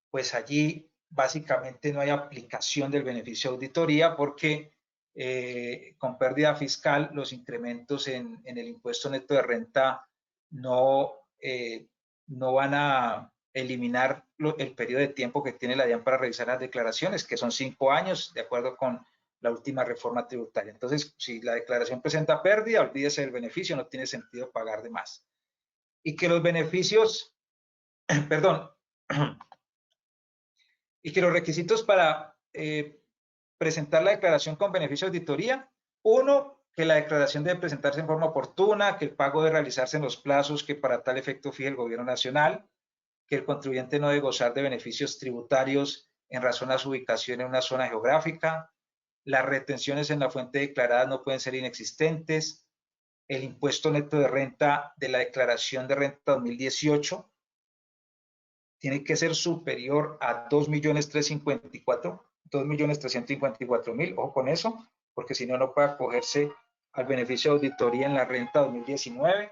pues allí básicamente no hay aplicación del beneficio de auditoría porque con pérdida fiscal los incrementos en el impuesto neto de renta no van a eliminar el periodo de tiempo que tiene la DIAN para revisar las declaraciones, que son 5 años, de acuerdo con la última reforma tributaria. Entonces, si la declaración presenta pérdida, olvídese del beneficio, no tiene sentido pagar de más. Y que los beneficios, perdón, y que los requisitos para presentar la declaración con beneficio de auditoría, uno, que la declaración debe presentarse en forma oportuna, que el pago debe realizarse en los plazos que para tal efecto fije el gobierno nacional, que el contribuyente no debe gozar de beneficios tributarios en razón a su ubicación en una zona geográfica, las retenciones en la fuente declarada no pueden ser inexistentes, el impuesto neto de renta de la declaración de renta 2018 tiene que ser superior a 2.354.000, ojo con eso, porque si no, no puede acogerse al beneficio de auditoría en la renta 2019.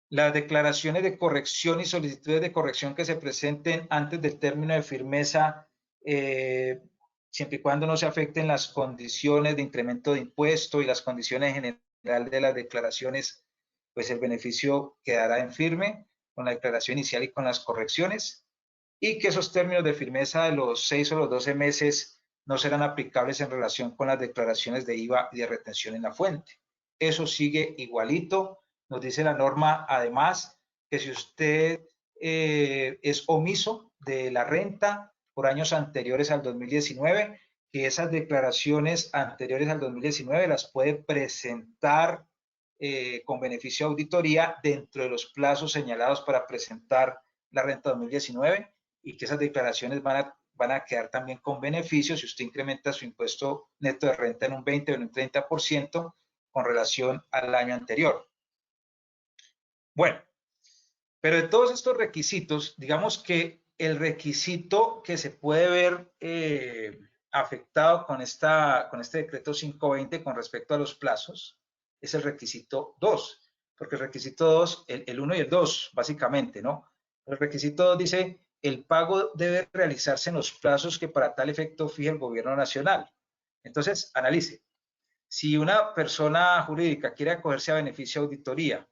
Las declaraciones de corrección y solicitudes de corrección que se presenten antes del término de firmeza, siempre y cuando no se afecten las condiciones de incremento de impuesto y las condiciones generales de las declaraciones, pues el beneficio quedará en firme con la declaración inicial y con las correcciones, y que esos términos de firmeza de los 6 o los 12 meses no serán aplicables en relación con las declaraciones de IVA y de retención en la fuente. Eso sigue igualito. Nos dice la norma, además, que si usted es omiso de la renta por años anteriores al 2019, que esas declaraciones anteriores al 2019 las puede presentar con beneficio de auditoría dentro de los plazos señalados para presentar la renta 2019 y que esas declaraciones van a quedar también con beneficio si usted incrementa su impuesto neto de renta en un 20 o en un 30% con relación al año anterior. Bueno, pero de todos estos requisitos, digamos que el requisito que se puede ver afectado con este decreto 520 con respecto a los plazos es el requisito 2, porque el requisito 2, el 1 y el 2, básicamente, ¿no? El requisito 2 dice, el pago debe realizarse en los plazos que para tal efecto fije el gobierno nacional. Entonces, analice. Si una persona jurídica quiere acogerse a beneficio de auditoría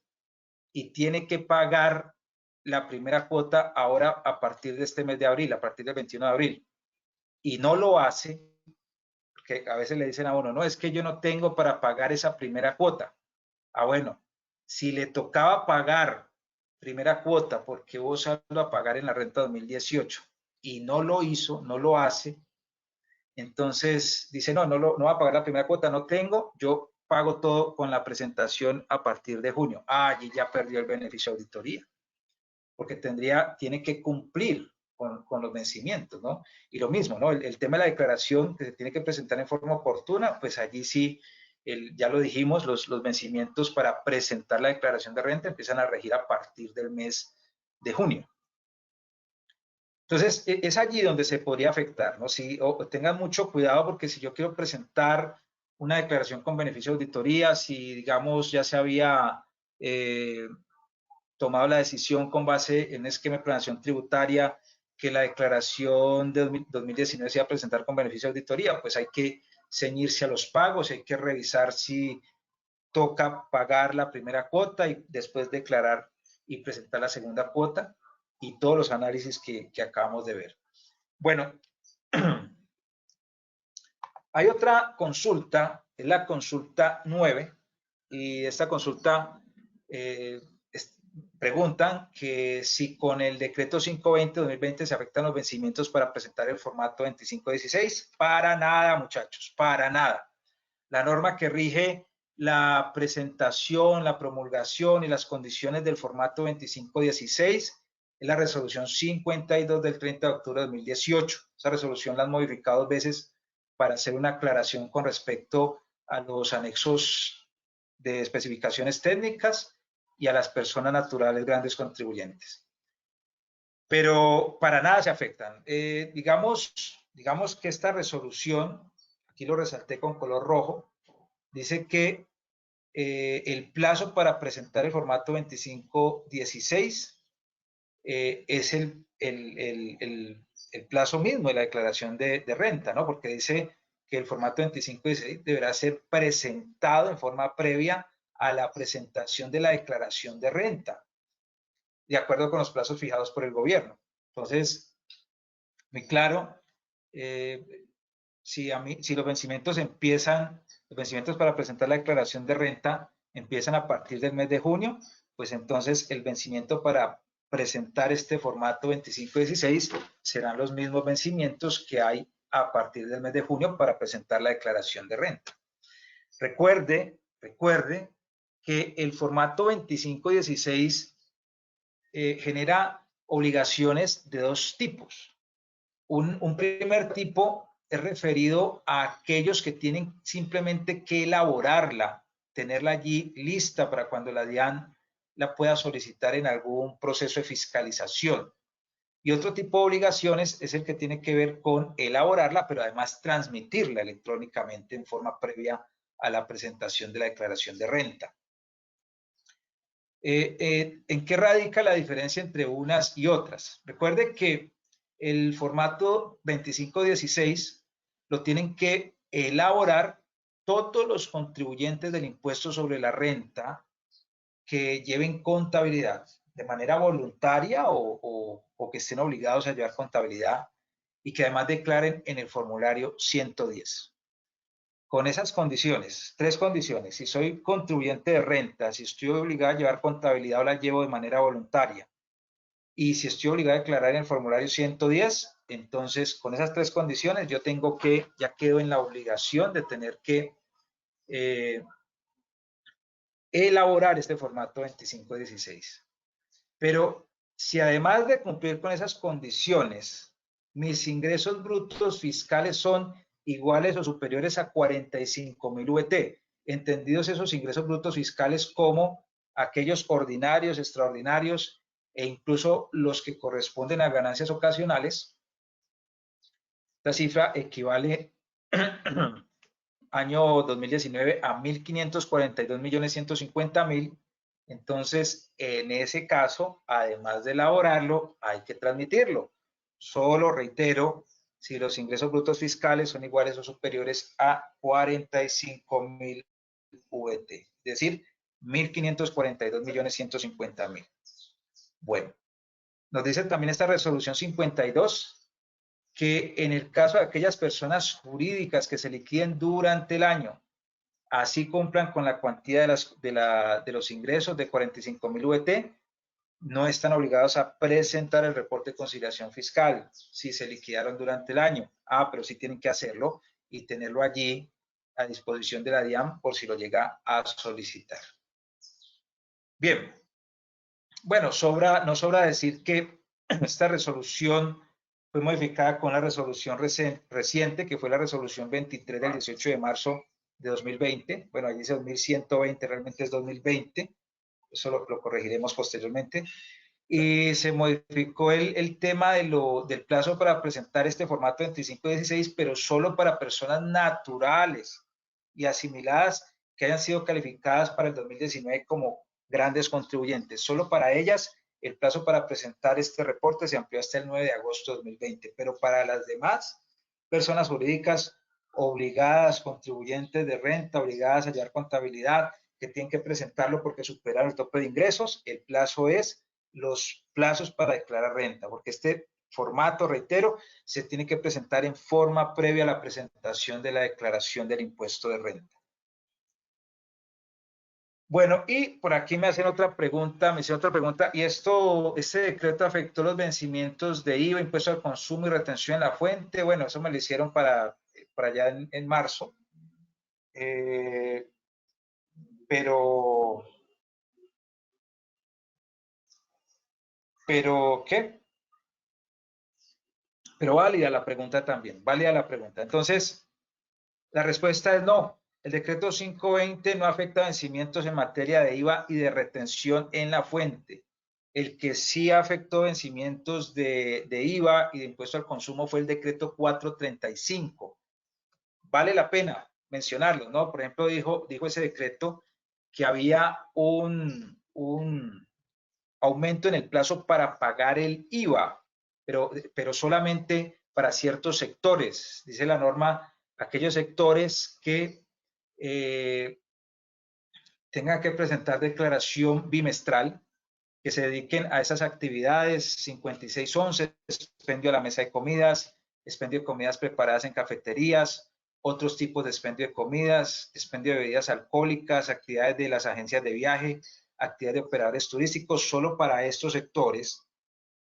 y tiene que pagar la primera cuota ahora a partir de este mes de abril, a partir del 21 de abril, y no lo hace, porque a veces le dicen a uno, no, es que yo no tengo para pagar esa primera cuota. Ah, bueno, si le tocaba pagar primera cuota porque hubo saldo a pagar en la renta 2018 y no lo hizo, no lo hace, entonces dice, no va a pagar la primera cuota, no tengo, yo pago todo con la presentación a partir de junio. Ah, allí ya perdió el beneficio de auditoría, porque tiene que cumplir con los vencimientos, ¿no? Y lo mismo, ¿no? El tema de la declaración que se tiene que presentar en forma oportuna, pues allí sí, ya lo dijimos, los vencimientos para presentar la declaración de renta empiezan a regir a partir del mes de junio. Entonces, es allí donde se podría afectar, ¿no? Tengan mucho cuidado porque si yo quiero presentar una declaración con beneficio de auditoría, si, digamos, ya se había tomado la decisión con base en un esquema de planeación tributaria que la declaración de 2019 se iba a presentar con beneficio de auditoría, pues hay que ceñirse a los pagos, hay que revisar si toca pagar la primera cuota y después declarar y presentar la segunda cuota y todos los análisis que acabamos de ver. Bueno, hay otra consulta, es la consulta 9, y esta consulta preguntan que si con el decreto 520-2020 se afectan los vencimientos para presentar el formato 2516. Para nada, muchachos, para nada. La norma que rige la presentación, la promulgación y las condiciones del formato 2516 es la resolución 52 del 30 de octubre de 2018. Esa resolución la han modificado 2 veces para hacer una aclaración con respecto a los anexos de especificaciones técnicas y a las personas naturales grandes contribuyentes. Pero para nada se afectan. Digamos que esta resolución, aquí lo resalté con color rojo, dice que el plazo para presentar el formato 2516 es el plazo mismo de la declaración de renta, ¿no? Porque dice que el formato 2516 deberá ser presentado en forma previa a la presentación de la declaración de renta, de acuerdo con los plazos fijados por el gobierno. Entonces, muy claro, si los vencimientos para presentar la declaración de renta empiezan a partir del mes de junio, pues entonces el vencimiento para presentar este formato 2516 serán los mismos vencimientos que hay a partir del mes de junio para presentar la declaración de renta. Recuerde que el formato 2516 genera obligaciones de 2 tipos. Un primer tipo es referido a aquellos que tienen simplemente que elaborarla, tenerla allí lista para cuando la DIAN la pueda solicitar en algún proceso de fiscalización. Y otro tipo de obligaciones es el que tiene que ver con elaborarla, pero además transmitirla electrónicamente en forma previa a la presentación de la declaración de renta. ¿En qué radica la diferencia entre unas y otras? Recuerde que el formato 2516 lo tienen que elaborar todos los contribuyentes del impuesto sobre la renta que lleven contabilidad de manera voluntaria o que estén obligados a llevar contabilidad y que además declaren en el formulario 110. Con esas condiciones, 3 condiciones, si soy contribuyente de renta, si estoy obligado a llevar contabilidad o la llevo de manera voluntaria, y si estoy obligado a declarar en el formulario 110, entonces con esas 3 condiciones yo tengo que, ya quedo en la obligación de tener que elaborar este formato 2516. Pero si además de cumplir con esas condiciones, mis ingresos brutos fiscales son iguales o superiores a 45.000 VT, entendidos esos ingresos brutos fiscales como aquellos ordinarios, extraordinarios e incluso los que corresponden a ganancias ocasionales, la cifra equivale año 2019 a 1.542.150.000. Entonces, en ese caso, además de elaborarlo, hay que transmitirlo. Solo reitero, si los ingresos brutos fiscales son iguales o superiores a 45.000 VT, es decir, 1.542.150.000. Bueno, nos dice también esta resolución 52 que en el caso de aquellas personas jurídicas que se liquiden durante el año, así cumplan con la cuantía de los ingresos de 45.000 VT, no están obligados a presentar el reporte de conciliación fiscal si se liquidaron durante el año. Pero sí tienen que hacerlo y tenerlo allí a disposición de la DIAN por si lo llega a solicitar. Bien. Bueno, no sobra decir que esta resolución fue modificada con la resolución reciente, que fue la resolución 23 del 18 de marzo de 2020. Bueno, allí dice 2120, realmente es 2020. Eso lo corregiremos posteriormente. Y se modificó el tema del plazo para presentar este formato 2516, pero solo para personas naturales y asimiladas que hayan sido calificadas para el 2019 como grandes contribuyentes. Solo para ellas el plazo para presentar este reporte se amplió hasta el 9 de agosto de 2020, pero para las demás personas jurídicas obligadas, contribuyentes de renta, obligadas a llevar contabilidad, que tienen que presentarlo porque superaron el tope de ingresos. El plazo es los plazos para declarar renta, porque este formato, reitero, se tiene que presentar en forma previa a la presentación de la declaración del impuesto de renta. Bueno, y por aquí me hacen otra pregunta, y este decreto afectó los vencimientos de IVA, impuesto al consumo y retención en la fuente. Bueno, eso me lo hicieron para allá en marzo. Pero ¿qué? Pero válida la pregunta también, válida la pregunta. Entonces, la respuesta es no. El decreto 520 no afecta vencimientos en materia de IVA y de retención en la fuente. El que sí afectó vencimientos de IVA y de impuesto al consumo fue el decreto 435. Vale la pena mencionarlo, ¿no? Por ejemplo, dijo ese decreto que había un aumento en el plazo para pagar el IVA, pero solamente para ciertos sectores. Dice la norma, aquellos sectores que tengan que presentar declaración bimestral, que se dediquen a esas actividades, 5611, expendio a la mesa de comidas, expendio de comidas preparadas en cafeterías, otros tipos de expendio de comidas, expendio de bebidas alcohólicas, actividades de las agencias de viaje, actividades de operadores turísticos. Solo para estos sectores,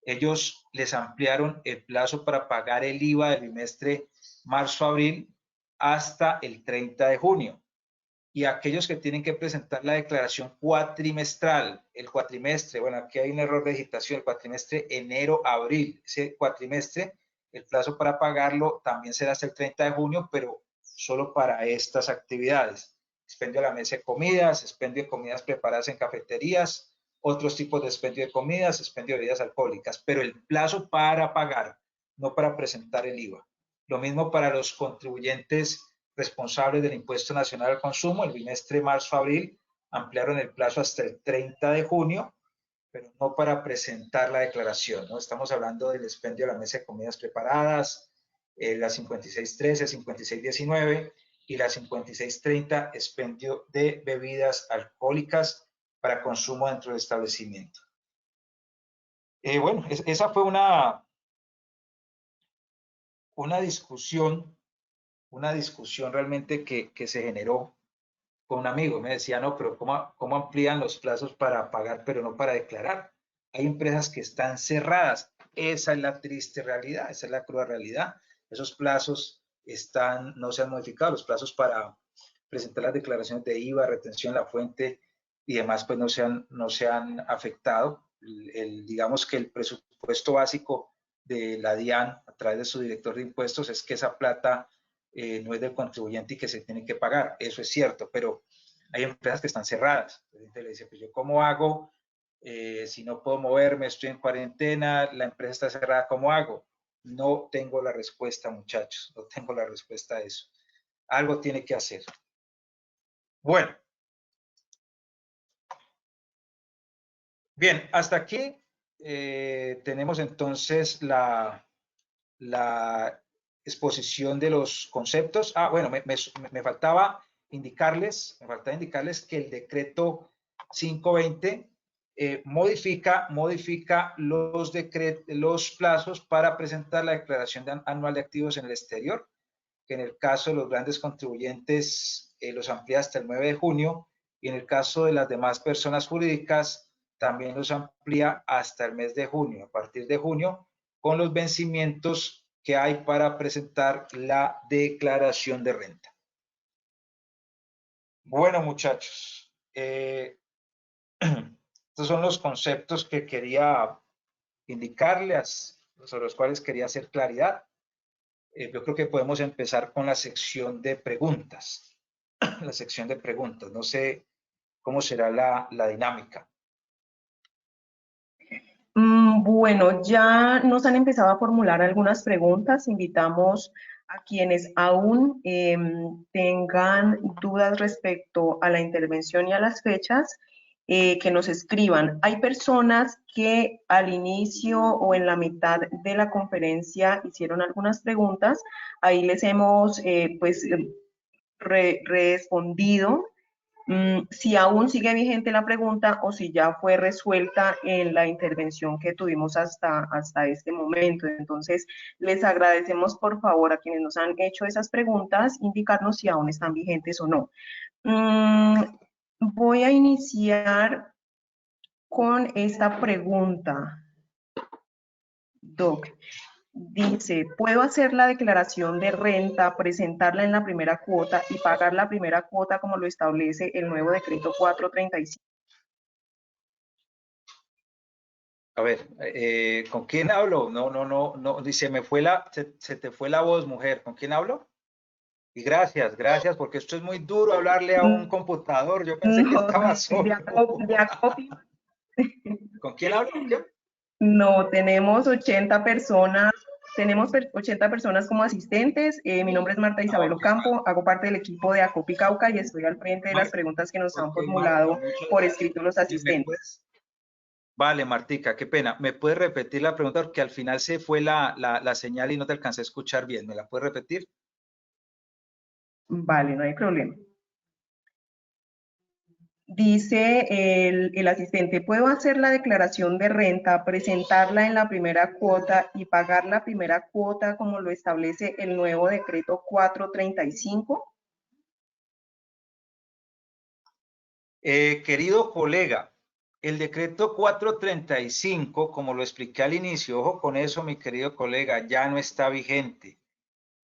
ellos les ampliaron el plazo para pagar el IVA del bimestre marzo-abril hasta el 30 de junio. Y aquellos que tienen que presentar la declaración cuatrimestral, el cuatrimestre, bueno, aquí hay un error de digitación, el cuatrimestre enero-abril, ese cuatrimestre, el plazo para pagarlo también será hasta el 30 de junio, pero solo para estas actividades. Expendio a la mesa de comidas, expendio de comidas preparadas en cafeterías, otros tipos de expendio de comidas, expendio de bebidas alcohólicas, pero el plazo para pagar, no para presentar el IVA. Lo mismo para los contribuyentes responsables del Impuesto Nacional al Consumo, el bimestre marzo-abril, ampliaron el plazo hasta el 30 de junio, pero no para presentar la declaración, ¿no? Estamos hablando del expendio de la mesa de comidas preparadas, la 5613, 5619 y la 5630, expendio de bebidas alcohólicas para consumo dentro del establecimiento. Bueno, esa fue una discusión realmente que se generó con un amigo. Me decía, no, pero ¿cómo amplían los plazos para pagar, pero no para declarar? Hay empresas que están cerradas. Esa es la triste realidad, esa es la cruda realidad. Esos plazos no se han modificado, los plazos para presentar las declaraciones de IVA, retención, la fuente y demás, pues no se han afectado. Digamos que el presupuesto básico de la DIAN a través de su director de impuestos es que esa plata no es del contribuyente y que se tiene que pagar. Eso es cierto, pero hay empresas que están cerradas. Entonces le dice, pues yo cómo hago si no puedo moverme, estoy en cuarentena, la empresa está cerrada, ¿cómo hago? No tengo la respuesta, muchachos, no tengo la respuesta a eso. Algo tiene que hacer. Bueno. Bien, hasta aquí tenemos entonces la exposición de los conceptos. Bueno, me faltaba indicarles que el decreto 520 modifica los plazos para presentar la declaración anual de activos en el exterior, que en el caso de los grandes contribuyentes los amplía hasta el 9 de junio y en el caso de las demás personas jurídicas también los amplía hasta el mes de junio, a partir de junio, con los vencimientos que hay para presentar la declaración de renta. Bueno, muchachos, estos son los conceptos que quería indicarles, sobre los cuales quería hacer claridad. Yo creo que podemos empezar con la sección de preguntas. La sección de preguntas, no sé cómo será la dinámica. Bueno, ya nos han empezado a formular algunas preguntas. Invitamos a quienes aún tengan dudas respecto a la intervención y a las fechas, que nos escriban. Hay personas que al inicio o en la mitad de la conferencia hicieron algunas preguntas. Ahí les hemos respondido Si aún sigue vigente la pregunta o si ya fue resuelta en la intervención que tuvimos hasta este momento. Entonces, les agradecemos por favor a quienes nos han hecho esas preguntas, indicarnos si aún están vigentes o no. Voy a iniciar con esta pregunta, Doc. Dice, ¿puedo hacer la declaración de renta, presentarla en la primera cuota y pagar la primera cuota como lo establece el nuevo decreto 435? A ver, ¿con quién hablo? No, dice, se te fue la voz, mujer. ¿Con quién hablo? Y gracias, porque esto es muy duro hablarle a un computador. Yo pensé que No, estaba de solo. Acopi. ¿Con quién hablo? No, tenemos 80 personas. Tenemos 80 personas como asistentes. Mi nombre es Marta Isabel Ocampo, hago parte del equipo de Acopi Cauca y estoy al frente de las preguntas que nos han formulado por escrito los asistentes. Vale, Martica, qué pena. ¿Me puedes repetir la pregunta? Porque al final se fue la señal y no te alcancé a escuchar bien. ¿Me la puedes repetir? Vale, no hay problema. Dice el asistente, ¿puedo hacer la declaración de renta, presentarla en la primera cuota y pagar la primera cuota como lo establece el nuevo decreto 435? Querido colega, el decreto 435, como lo expliqué al inicio, ojo con eso, mi querido colega, ya no está vigente.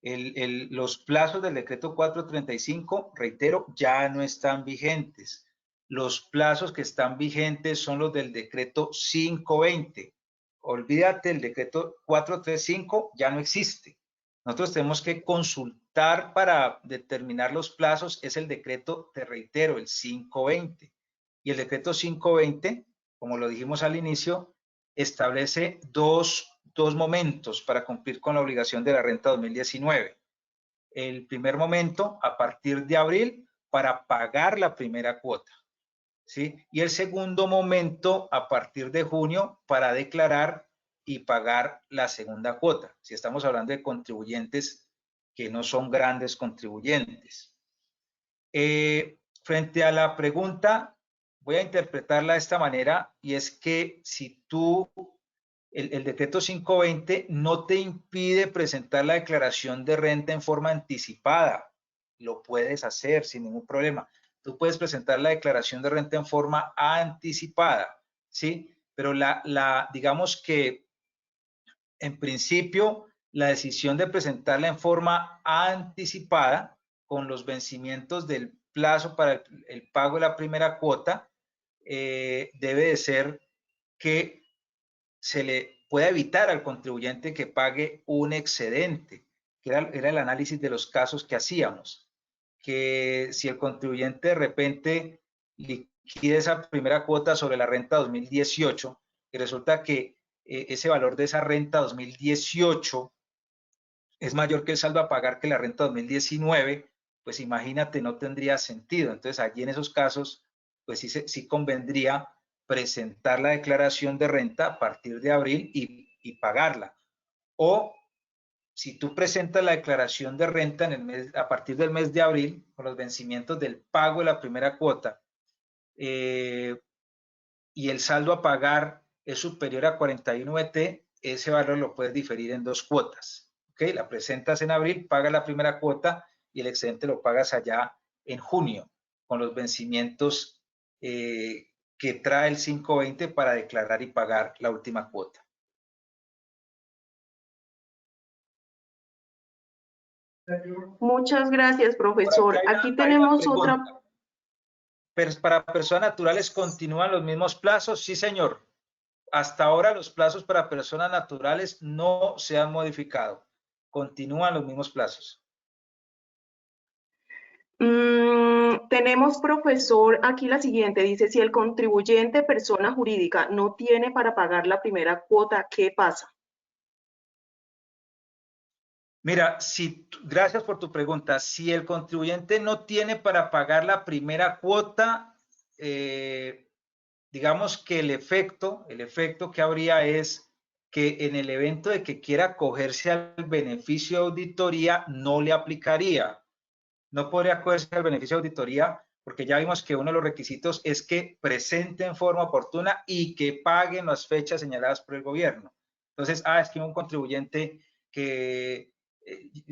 Los plazos del decreto 435, reitero, ya no están vigentes. Los plazos que están vigentes son los del decreto 520. Olvídate, el decreto 435 ya no existe. Nosotros tenemos que consultar para determinar los plazos, es el decreto, te reitero, el 520. Y el decreto 520, como lo dijimos al inicio, establece dos momentos para cumplir con la obligación de la renta 2019. El primer momento, a partir de abril, para pagar la primera cuota, ¿sí? Y el segundo momento, a partir de junio, para declarar y pagar la segunda cuota, si estamos hablando de contribuyentes que no son grandes contribuyentes. Frente a la pregunta, voy a interpretarla de esta manera, y es que si tú el decreto 520 no te impide presentar la declaración de renta en forma anticipada. Lo puedes hacer sin ningún problema. Tú puedes presentar la declaración de renta en forma anticipada, ¿sí? Pero digamos que en principio la decisión de presentarla en forma anticipada con los vencimientos del plazo para el pago de la primera cuota debe de ser que se le pueda evitar al contribuyente que pague un excedente, que era el análisis de los casos que hacíamos, que si el contribuyente de repente liquida esa primera cuota sobre la renta 2018 y resulta que ese valor de esa renta 2018 es mayor que el saldo a pagar que la renta 2019, pues imagínate, no tendría sentido. Entonces allí en esos casos, pues sí convendría presentar la declaración de renta a partir de abril y pagarla. O si tú presentas la declaración de renta a partir del mes de abril, con los vencimientos del pago de la primera cuota, y el saldo a pagar es superior a 41 ET, ese valor lo puedes diferir en dos cuotas. ¿Okay? La presentas en abril, pagas la primera cuota y el excedente lo pagas allá en junio, con los vencimientos que trae el 520 para declarar y pagar la última cuota. Muchas gracias, profesor. Aquí tenemos otra. ¿Para personas naturales continúan los mismos plazos? Sí, señor. Hasta ahora los plazos para personas naturales no se han modificado. Continúan los mismos plazos. Tenemos, profesor, aquí la siguiente. Dice, si el contribuyente, persona jurídica, no tiene para pagar la primera cuota, ¿qué pasa? Mira, gracias por tu pregunta. Si el contribuyente no tiene para pagar la primera cuota, digamos que el efecto que habría es que en el evento de que quiera acogerse al beneficio de auditoría, no le aplicaría. No podría acogerse al beneficio de auditoría porque ya vimos que uno de los requisitos es que presente en forma oportuna y que paguen las fechas señaladas por el gobierno. Entonces, es que un contribuyente que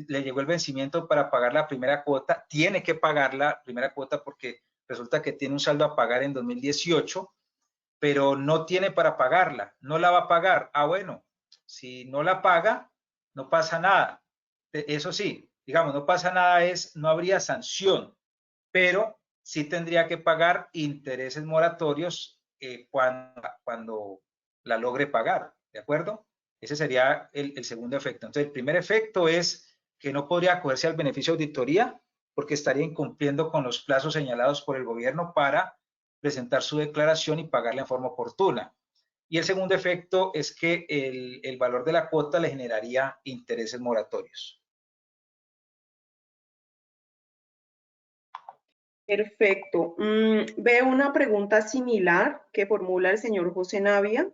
le llegó el vencimiento para pagar la primera cuota, tiene que pagar la primera cuota porque resulta que tiene un saldo a pagar en 2018, pero no tiene para pagarla, no la va a pagar. Bueno, si no la paga, no pasa nada. Eso sí, digamos, no pasa nada, no habría sanción, pero sí tendría que pagar intereses moratorios cuando la logre pagar, ¿de acuerdo? Ese sería el segundo efecto. Entonces, el primer efecto es que no podría acogerse al beneficio de auditoría porque estaría incumpliendo con los plazos señalados por el gobierno para presentar su declaración y pagarla en forma oportuna. Y el segundo efecto es que el valor de la cuota le generaría intereses moratorios. Perfecto. Veo una pregunta similar que formula el señor José Navia.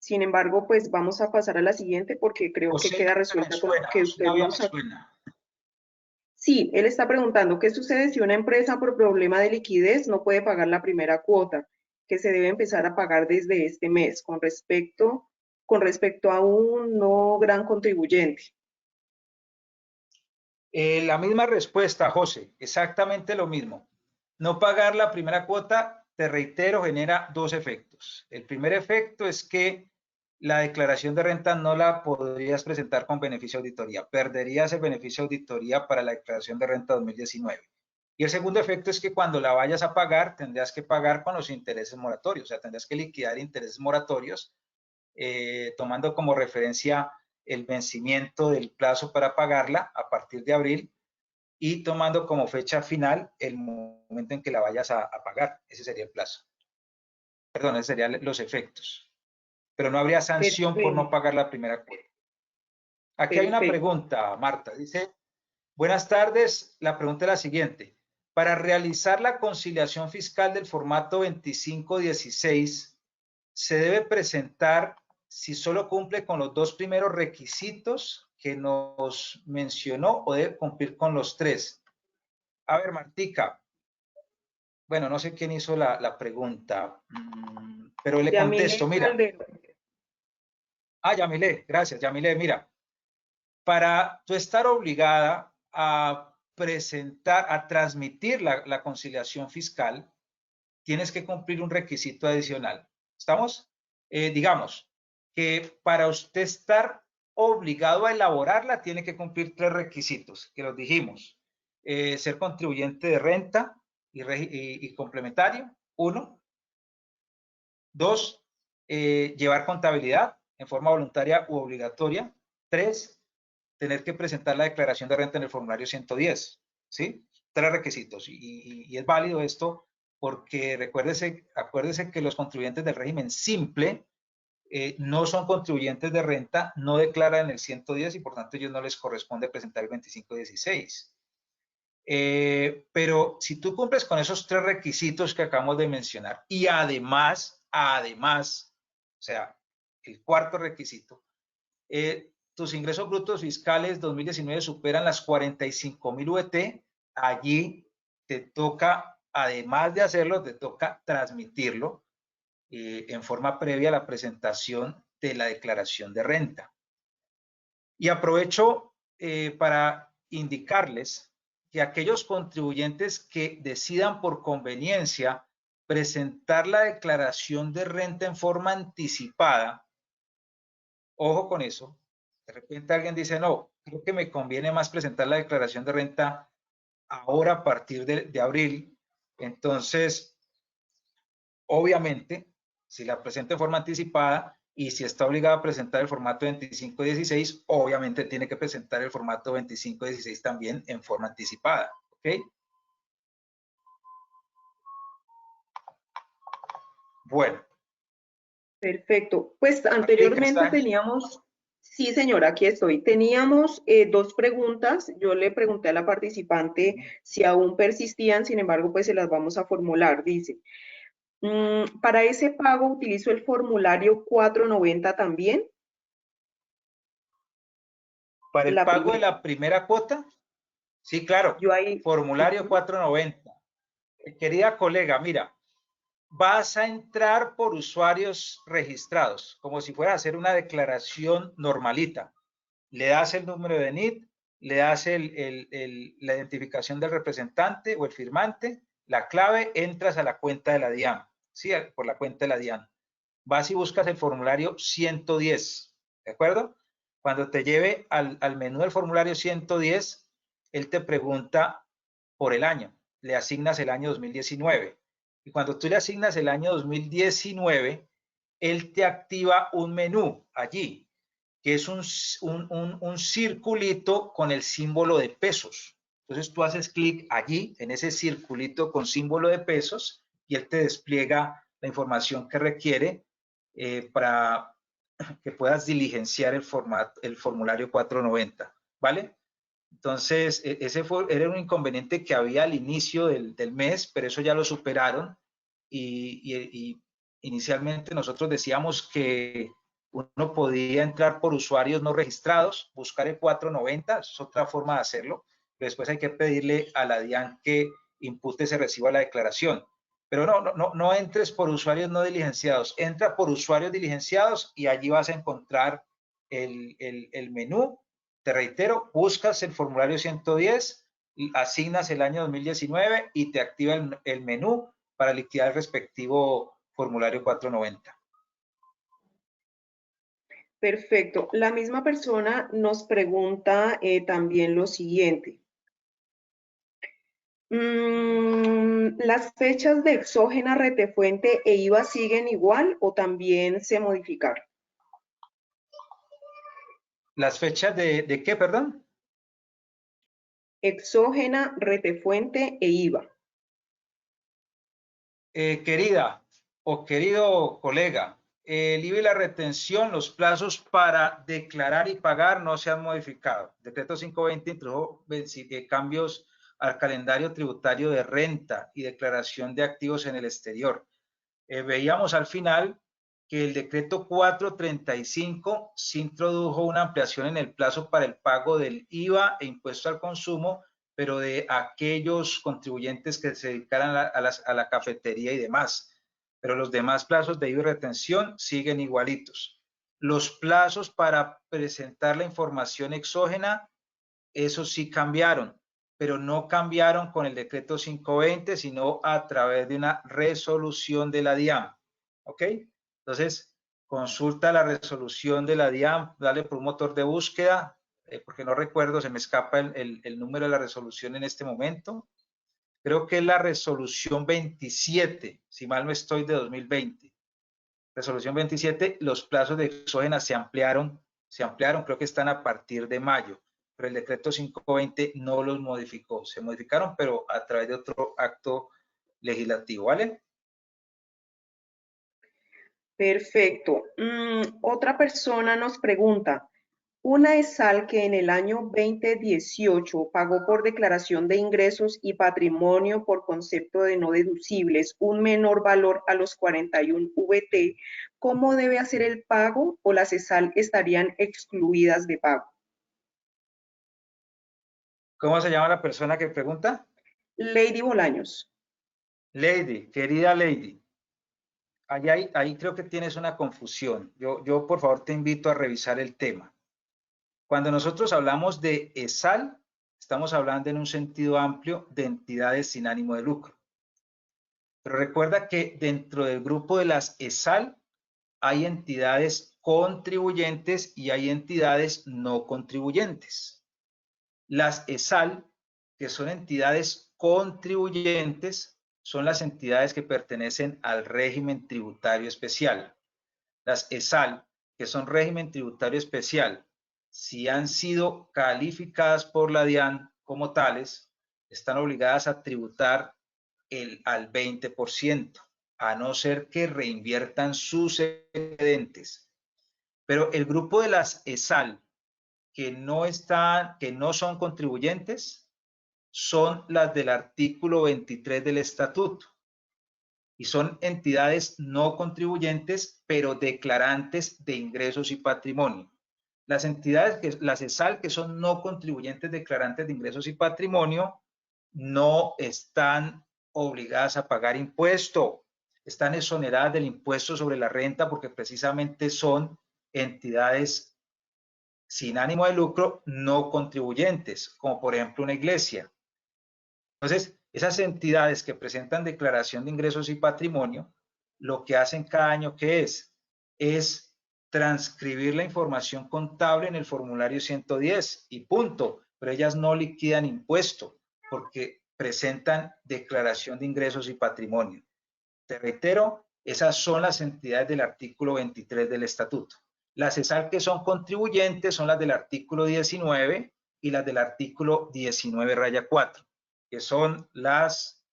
Sin embargo, pues vamos a pasar a la siguiente porque creo que José queda Navia me resuelta con lo suena, que José usted Navia me nos ha... suena. Sí, él está preguntando, ¿qué sucede si una empresa por problema de liquidez no puede pagar la primera cuota, que se debe empezar a pagar desde este mes con respecto a un no gran contribuyente? La misma respuesta, José, exactamente lo mismo. No pagar la primera cuota, te reitero, genera dos efectos. El primer efecto es que la declaración de renta no la podrías presentar con beneficio de auditoría. Perderías el beneficio de auditoría para la declaración de renta 2019. Y el segundo efecto es que cuando la vayas a pagar, tendrás que pagar con los intereses moratorios. O sea, tendrás que liquidar intereses moratorios, tomando como referencia el vencimiento del plazo para pagarla a partir de abril y tomando como fecha final el momento en que la vayas a pagar. Ese sería el plazo. Perdón, esos serían los efectos. Pero no habría sanción por no Perfecto, pagar la primera cuota. Aquí hay una perfecto. pregunta, Marta. Dice, buenas tardes. La pregunta es la siguiente. Para realizar la conciliación fiscal del formato 2516, se debe presentar si solo cumple con los dos primeros requisitos que nos mencionó o debe cumplir con los tres. A ver, Martica, bueno, no sé quién hizo la pregunta, pero le contesto, Yamile mira. Calderón. Yamile, gracias, Yamile, mira. Para tú estar obligada a presentar, a transmitir la conciliación fiscal, tienes que cumplir un requisito adicional. ¿Estamos? Digamos que para usted estar obligado a elaborarla, tiene que cumplir tres requisitos, que los dijimos. Ser contribuyente de renta y complementario, 1. 2. Llevar contabilidad en forma voluntaria u obligatoria. 3. Tener que presentar la declaración de renta en el formulario 110. ¿Sí? 3 requisitos. Y es válido esto porque acuérdese que los contribuyentes del régimen simple no son contribuyentes de renta, no declaran el 110 y por tanto ellos no les corresponde presentar el 2516. Pero si tú cumples con esos 3 requisitos que acabamos de mencionar y además, o sea, el cuarto requisito, tus ingresos brutos fiscales 2019 superan las 45.000 UET, allí te toca, además de hacerlo, te toca transmitirlo en forma previa a la presentación de la declaración de renta. Y aprovecho para indicarles que aquellos contribuyentes que decidan por conveniencia presentar la declaración de renta en forma anticipada, ojo con eso, de repente alguien dice, no, creo que me conviene más presentar la declaración de renta ahora a partir de abril. Entonces, obviamente, si la presenta en forma anticipada y si está obligada a presentar el formato 2516, obviamente tiene que presentar el formato 2516 también en forma anticipada. ¿Ok? Bueno. Perfecto. Pues Martica, anteriormente ¿está? teníamos, sí señora, aquí estoy. Teníamos dos preguntas. Yo le pregunté a la participante si aún persistían, sin embargo, pues se las vamos a formular. Dice, para ese pago utilizo el formulario 490 también. Para el La pago de primera. la primera cuota, sí, claro, Yo ahí, formulario 490. Querida colega, mira, vas a entrar por usuarios registrados, como si fuera a hacer una declaración normalita. Le das el número de NIT, le das la identificación del representante o el firmante, la clave, entras a la cuenta de la DIAN, ¿sí? Por la cuenta de la DIAN. Vas y buscas el formulario 110, ¿de acuerdo? Cuando te lleve al menú del formulario 110, él te pregunta por el año, le asignas el año 2019. Y cuando tú le asignas el año 2019, él te activa un menú allí, que es un circulito con el símbolo de pesos. Entonces tú haces clic allí, en ese circulito con símbolo de pesos, y él te despliega la información que requiere para que puedas diligenciar el formulario 490, ¿vale? Entonces, era un inconveniente que había al inicio del mes, pero eso ya lo superaron y inicialmente nosotros decíamos que uno podía entrar por usuarios no registrados, buscar el 490, es otra forma de hacerlo, pero después hay que pedirle a la DIAN que impute ese recibo a la declaración. Pero no entres por usuarios no diligenciados, entra por usuarios diligenciados y allí vas a encontrar el menú. Te reitero, buscas el formulario 110, asignas el año 2019 y te activa el menú para liquidar el respectivo formulario 490. Perfecto. La misma persona nos pregunta también lo siguiente. ¿Las fechas de exógena, retefuente e IVA siguen igual o también se modificaron? ¿Las fechas de qué, perdón? Exógena, retefuente e IVA. Querida o querido colega, el IVA y la retención, los plazos para declarar y pagar no se han modificado. El decreto 520 introdujo cambios al calendario tributario de renta y declaración de activos en el exterior. Veíamos al final que el decreto 435 se introdujo una ampliación en el plazo para el pago del IVA e impuesto al consumo, pero de aquellos contribuyentes que se dedicaran a la cafetería y demás. Pero los demás plazos de IVA y retención siguen igualitos. Los plazos para presentar la información exógena, esos sí cambiaron, pero no cambiaron con el decreto 520, sino a través de una resolución de la DIAN. ¿Ok? Entonces, consulta la resolución de la DIAN, dale por un motor de búsqueda, porque no recuerdo, se me escapa el número de la resolución en este momento. Creo que es la resolución 27, si mal no estoy, de 2020. Resolución 27, los plazos de exógena se ampliaron, creo que están a partir de mayo, pero el decreto 520 no los modificó. Se modificaron, pero a través de otro acto legislativo, ¿vale? Perfecto. Otra persona nos pregunta, una ESAL que en el año 2018 pagó por declaración de ingresos y patrimonio por concepto de no deducibles un menor valor a los 41 VT, ¿cómo debe hacer el pago o las ESAL estarían excluidas de pago? ¿Cómo se llama la persona que pregunta? Lady Bolaños. Lady, querida Lady. Ahí creo que tienes una confusión. Yo por favor te invito a revisar el tema. Cuando nosotros hablamos de ESAL, estamos hablando en un sentido amplio de entidades sin ánimo de lucro. Pero recuerda que dentro del grupo de las ESAL hay entidades contribuyentes y hay entidades no contribuyentes. Las ESAL, que son entidades contribuyentes, son las entidades que pertenecen al régimen tributario especial. Las ESAL, que son régimen tributario especial, si han sido calificadas por la DIAN como tales, están obligadas a tributar al 20%, a no ser que reinviertan sus excedentes. Pero el grupo de las ESAL que no son contribuyentes son las del artículo 23 del estatuto y son entidades no contribuyentes, pero declarantes de ingresos y patrimonio. Las entidades, las ESAL, que son no contribuyentes declarantes de ingresos y patrimonio, no están obligadas a pagar impuesto, están exoneradas del impuesto sobre la renta porque precisamente son entidades sin ánimo de lucro no contribuyentes, como por ejemplo una iglesia. Entonces, esas entidades que presentan declaración de ingresos y patrimonio, lo que hacen cada año, ¿qué es? Es transcribir la información contable en el formulario 110 y punto. Pero ellas no liquidan impuesto porque presentan declaración de ingresos y patrimonio. Te reitero, esas son las entidades del artículo 23 del estatuto. Las ESAL que son contribuyentes son las del artículo 19 y las del artículo 19-4, que son las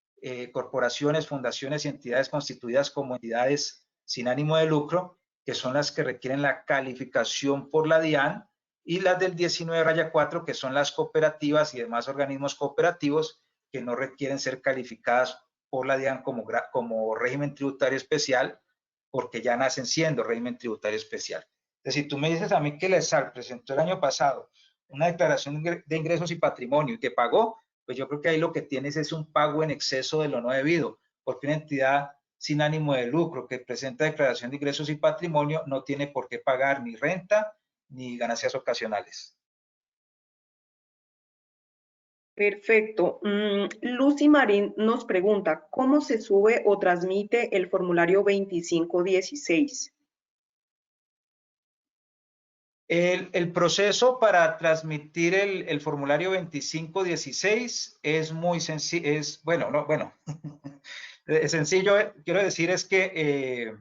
corporaciones, fundaciones y entidades constituidas como entidades sin ánimo de lucro, que son las que requieren la calificación por la DIAN, y las del 19-4, que son las cooperativas y demás organismos cooperativos que no requieren ser calificadas por la DIAN como régimen tributario especial, porque ya nacen siendo régimen tributario especial. Entonces, si tú me dices a mí que la ESAL presentó el año pasado una declaración de ingresos y patrimonio y que pagó, pues yo creo que ahí lo que tienes es un pago en exceso de lo no debido, porque una entidad sin ánimo de lucro que presenta declaración de ingresos y patrimonio no tiene por qué pagar ni renta ni ganancias ocasionales. Perfecto. Lucy Marín nos pregunta, ¿cómo se sube o transmite el formulario 2516? El proceso para transmitir el formulario 2516 es muy sencillo, es sencillo, quiero decir es que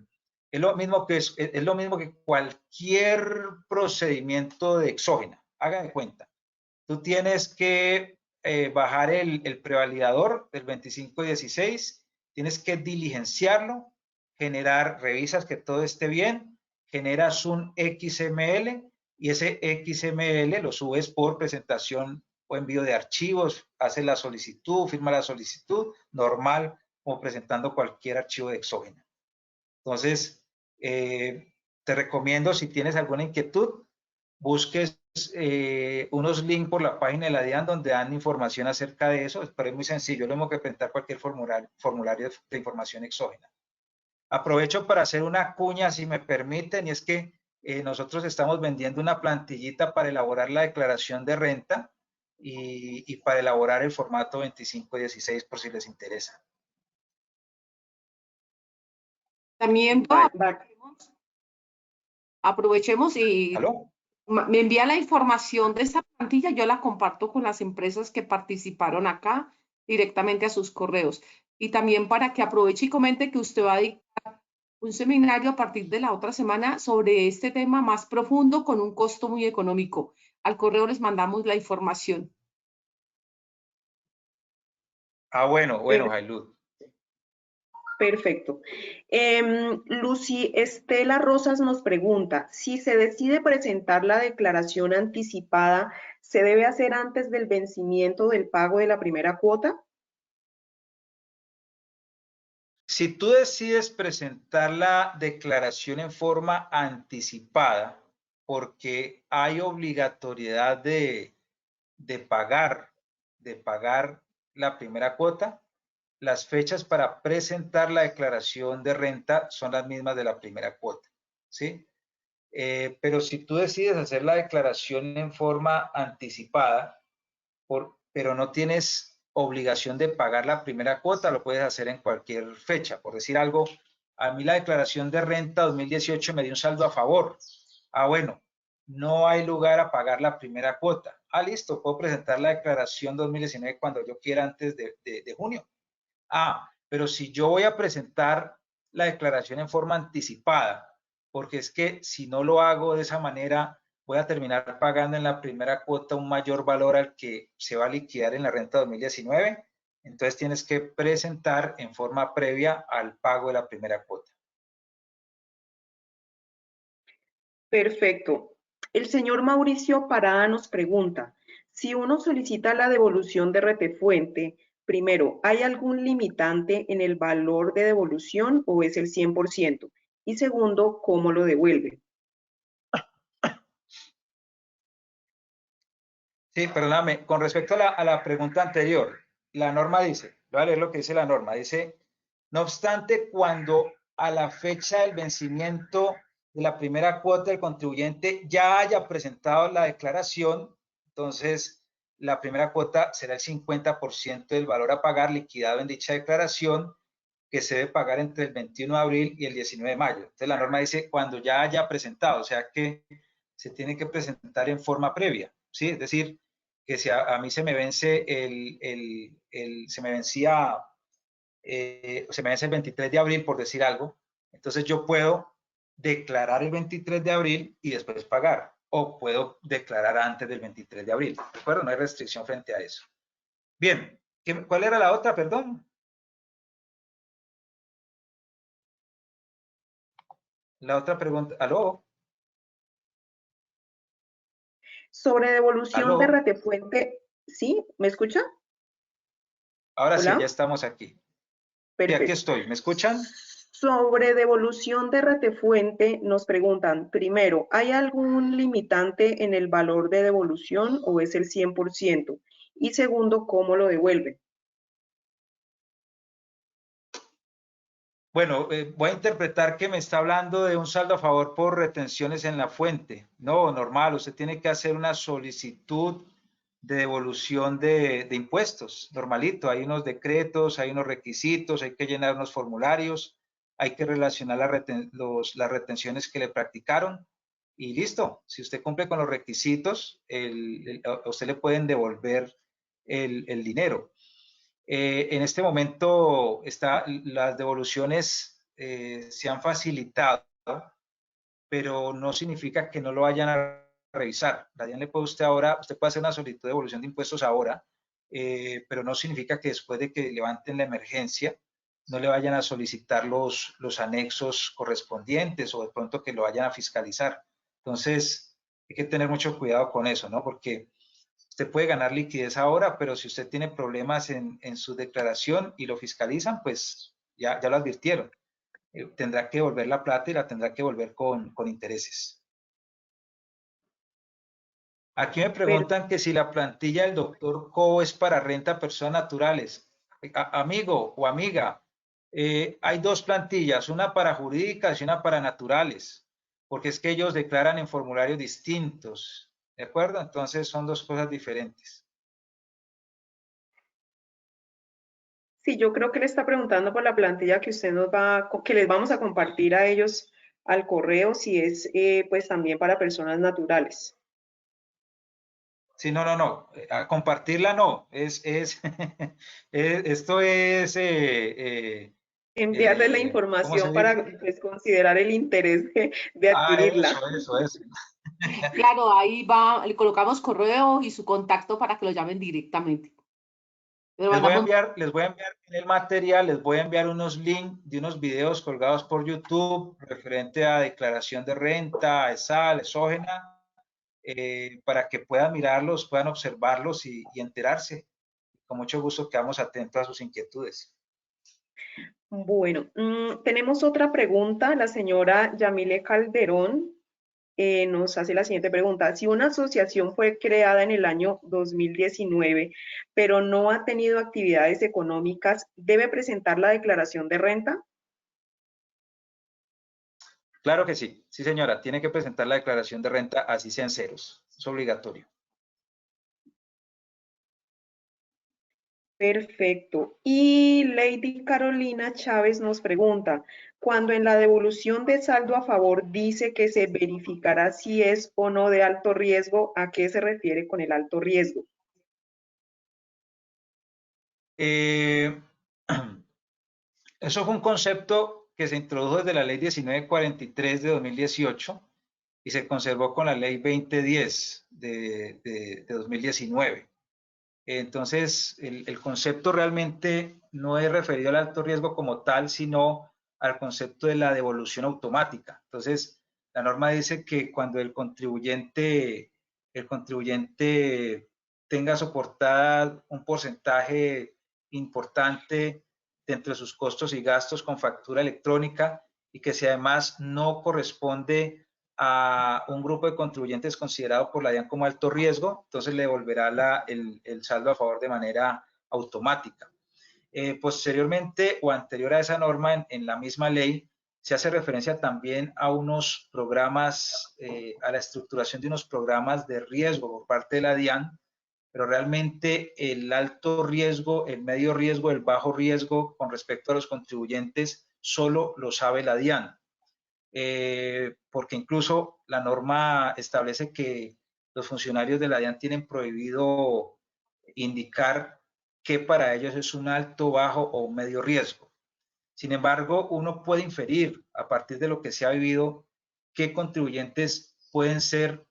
es lo mismo que cualquier procedimiento de exógena. Hagan de cuenta, tú tienes que bajar el prevalidador del 2516, tienes que diligenciarlo, revisas que todo esté bien, generas un XML y ese XML lo subes por presentación o envío de archivos, haces la solicitud, firma la solicitud, normal, como presentando cualquier archivo de exógena. Entonces, te recomiendo, si tienes alguna inquietud, busques unos links por la página de la DIAN donde dan información acerca de eso, pero es muy sencillo, lo mismo que presentar cualquier formulario de información exógena. Aprovecho para hacer una cuña, si me permiten, y es que nosotros estamos vendiendo una plantillita para elaborar la declaración de renta y para elaborar el formato 2516 por si les interesa. También aprovechemos y ¿Aló? me envía la información de esta plantilla, yo la comparto con las empresas que participaron acá directamente a sus correos. Y también para que aproveche y comente que usted va a dictar un seminario a partir de la otra semana sobre este tema más profundo con un costo muy económico. Al correo les mandamos la información. Ah, bueno, Jailud. Perfecto. Lucy Estela Rosas nos pregunta, si se decide presentar la declaración anticipada, ¿se debe hacer antes del vencimiento del pago de la primera cuota? Si tú decides presentar la declaración en forma anticipada, porque hay obligatoriedad de pagar la primera cuota, las fechas para presentar la declaración de renta son las mismas de la primera cuota, ¿sí? Pero si tú decides hacer la declaración en forma anticipada, pero no tienes obligación de pagar la primera cuota, lo puedes hacer en cualquier fecha. Por decir algo, a mí la declaración de renta 2018 me dio un saldo a favor. Ah, bueno, no hay lugar a pagar la primera cuota. Ah, listo, puedo presentar la declaración 2019 cuando yo quiera antes de junio. Ah, pero si yo voy a presentar la declaración en forma anticipada, porque es que si no lo hago de esa manera, voy a terminar pagando en la primera cuota un mayor valor al que se va a liquidar en la renta 2019. Entonces tienes que presentar en forma previa al pago de la primera cuota. Perfecto. El señor Mauricio Parada nos pregunta, si uno solicita la devolución de retefuente, primero, ¿hay algún limitante en el valor de devolución o es el 100%? Y segundo, ¿cómo lo devuelve? Sí, perdóname, con respecto a la pregunta anterior, la norma dice, voy a leer lo que dice la norma. Dice, no obstante, cuando a la fecha del vencimiento de la primera cuota el contribuyente ya haya presentado la declaración, entonces la primera cuota será el 50% del valor a pagar liquidado en dicha declaración, que se debe pagar entre el 21 de abril y el 19 de mayo. Entonces la norma dice cuando ya haya presentado, o sea que se tiene que presentar en forma previa, ¿sí? Es decir, que si a mí se me vence se me vence el 23 de abril, por decir algo, entonces yo puedo declarar el 23 de abril y después pagar, o puedo declarar antes del 23 de abril, ¿de acuerdo? No hay restricción frente a eso. Bien, ¿cuál era la otra, perdón? La otra pregunta, ¿aló? Sobre devolución de ¿Aló? retefuente, ¿sí? ¿Me escucha? Ahora sí, ya Hola. estamos aquí. Sí, aquí Perfecto. estoy. ¿Me escuchan? Sobre devolución de retefuente, nos preguntan, primero, ¿hay algún limitante en el valor de devolución o es el 100%? Y segundo, ¿cómo lo devuelven? Bueno, voy a interpretar que me está hablando de un saldo a favor por retenciones en la fuente. No, normal, usted tiene que hacer una solicitud de devolución de impuestos, normalito. Hay unos decretos, hay unos requisitos, hay que llenar unos formularios, hay que relacionar las retenciones que le practicaron y listo. Si usted cumple con los requisitos, a usted le pueden devolver el dinero. En este momento las devoluciones se han facilitado, pero no significa que no lo vayan a revisar. La DIAN le puede usted puede hacer una solicitud de devolución de impuestos ahora, pero no significa que después de que levanten la emergencia no le vayan a solicitar los anexos correspondientes o de pronto que lo vayan a fiscalizar. Entonces, hay que tener mucho cuidado con eso, ¿no? Porque usted puede ganar liquidez ahora, pero si usted tiene problemas en su declaración y lo fiscalizan, pues ya lo advirtieron. Tendrá que devolver la plata y la tendrá que devolver con intereses. Aquí me preguntan que si la plantilla del doctor Cobo es para renta a personas naturales. Amigo o amiga, hay dos plantillas, una para jurídicas y una para naturales, porque es que ellos declaran en formularios distintos, ¿de acuerdo? Entonces son dos cosas diferentes. Sí, yo creo que le está preguntando por la plantilla que que les vamos a compartir a ellos al correo, si es pues también para personas naturales. Sí, no. A compartirla no. Esto es, Enviarles la ¿cómo se información dice? para pues, considerar el interés de adquirirla. Eso. Claro, ahí va, le colocamos correo y su contacto para que lo llamen directamente. Pero mandamos, Les voy a enviar en el material, les voy a enviar unos links de unos videos colgados por YouTube referente a declaración de renta, ESAL, exógena, para que puedan mirarlos, puedan observarlos y enterarse. Con mucho gusto quedamos atentos a sus inquietudes. Bueno, tenemos otra pregunta. La señora Yamile Calderón nos hace la siguiente pregunta. Si una asociación fue creada en el año 2019, pero no ha tenido actividades económicas, ¿debe presentar la declaración de renta? Claro que sí, sí señora, tiene que presentar la declaración de renta así sean ceros, es obligatorio. Perfecto. Y Lady Carolina Chávez nos pregunta, cuando en la devolución de saldo a favor dice que se verificará si es o no de alto riesgo, ¿a qué se refiere con el alto riesgo? Eso fue un concepto que se introdujo desde la ley 1943 de 2018 y se conservó con la ley 2010 de 2019. Entonces, el concepto realmente no es referido al alto riesgo como tal, sino al concepto de la devolución automática. Entonces, la norma dice que cuando el contribuyente tenga soportada un porcentaje importante dentro de sus costos y gastos con factura electrónica y que si además no corresponde a un grupo de contribuyentes considerado por la DIAN como alto riesgo, entonces le devolverá el saldo a favor de manera automática. Posteriormente o anterior a esa norma, en la misma ley, se hace referencia también a unos programas, a la estructuración de unos programas de riesgo por parte de la DIAN, pero realmente el alto riesgo, el medio riesgo, el bajo riesgo con respecto a los contribuyentes solo lo sabe la DIAN, porque incluso la norma establece que los funcionarios de la DIAN tienen prohibido indicar que para ellos es un alto, bajo o medio riesgo. Sin embargo, uno puede inferir a partir de lo que se ha vivido qué contribuyentes pueden ser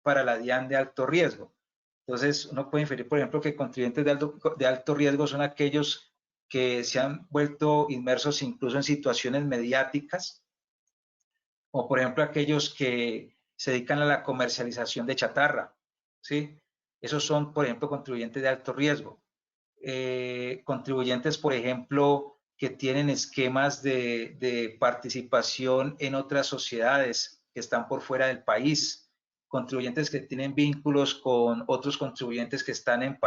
para la DIAN de alto riesgo. Entonces, uno puede inferir, por ejemplo, que contribuyentes de alto riesgo son aquellos que se han vuelto inmersos incluso en situaciones mediáticas, o por ejemplo aquellos que se dedican a la comercialización de chatarra, ¿sí? Esos son, por ejemplo, contribuyentes de alto riesgo. Contribuyentes, por ejemplo, que tienen esquemas de participación en otras sociedades que están por fuera del país, contribuyentes que tienen vínculos con otros contribuyentes que están en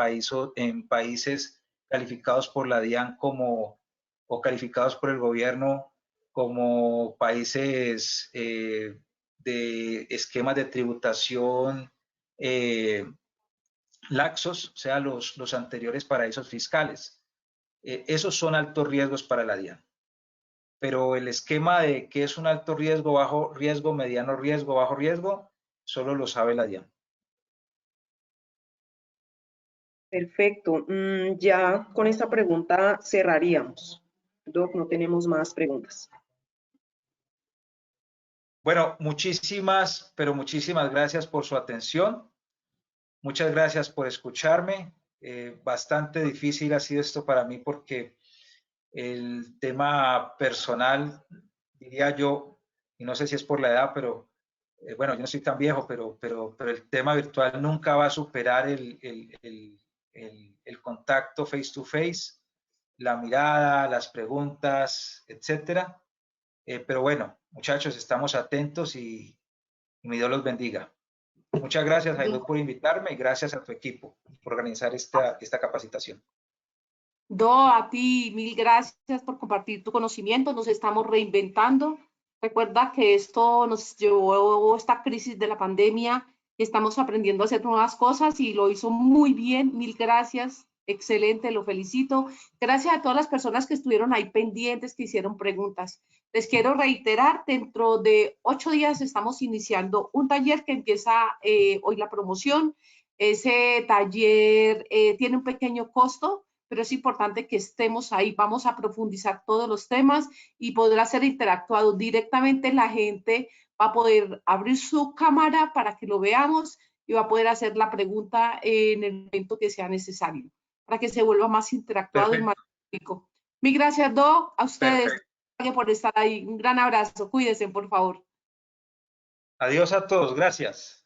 países calificados por la DIAN como, o calificados por el gobierno como países de esquemas de tributación laxos, o sea, los anteriores paraísos fiscales. Esos son altos riesgos para la DIAN. Pero el esquema de qué es un alto riesgo, bajo riesgo, mediano riesgo, bajo riesgo, solo lo sabe la DIAN. Perfecto. Ya con esta pregunta cerraríamos. Doc, no tenemos más preguntas. Bueno, pero muchísimas gracias por su atención. Muchas gracias por escucharme. Bastante difícil ha sido esto para mí porque el tema personal, diría yo, y no sé si es por la edad, pero bueno, yo no soy tan viejo, pero el tema virtual nunca va a superar el contacto face to face, la mirada, las preguntas, etcétera. Pero bueno, muchachos, estamos atentos y mi Dios los bendiga. Muchas gracias, Jairo, por invitarme y gracias a tu equipo por organizar esta capacitación. A ti, mil gracias por compartir tu conocimiento. Nos estamos reinventando. Recuerda que esto nos llevó esta crisis de la pandemia y estamos aprendiendo a hacer nuevas cosas y lo hizo muy bien. Mil gracias. Excelente, lo felicito. Gracias a todas las personas que estuvieron ahí pendientes, que hicieron preguntas. Les quiero reiterar, dentro de 8 días estamos iniciando un taller que empieza hoy la promoción. Ese taller tiene un pequeño costo, pero es importante que estemos ahí. Vamos a profundizar todos los temas y podrá ser interactuado directamente. La gente va a poder abrir su cámara para que lo veamos y va a poder hacer la pregunta en el momento que sea necesario, para que se vuelva más interactuado. Perfecto. Y más rico. Mil gracias, Doc, a ustedes. Perfecto. Por estar ahí. Un gran abrazo. Cuídense, por favor. Adiós a todos. Gracias.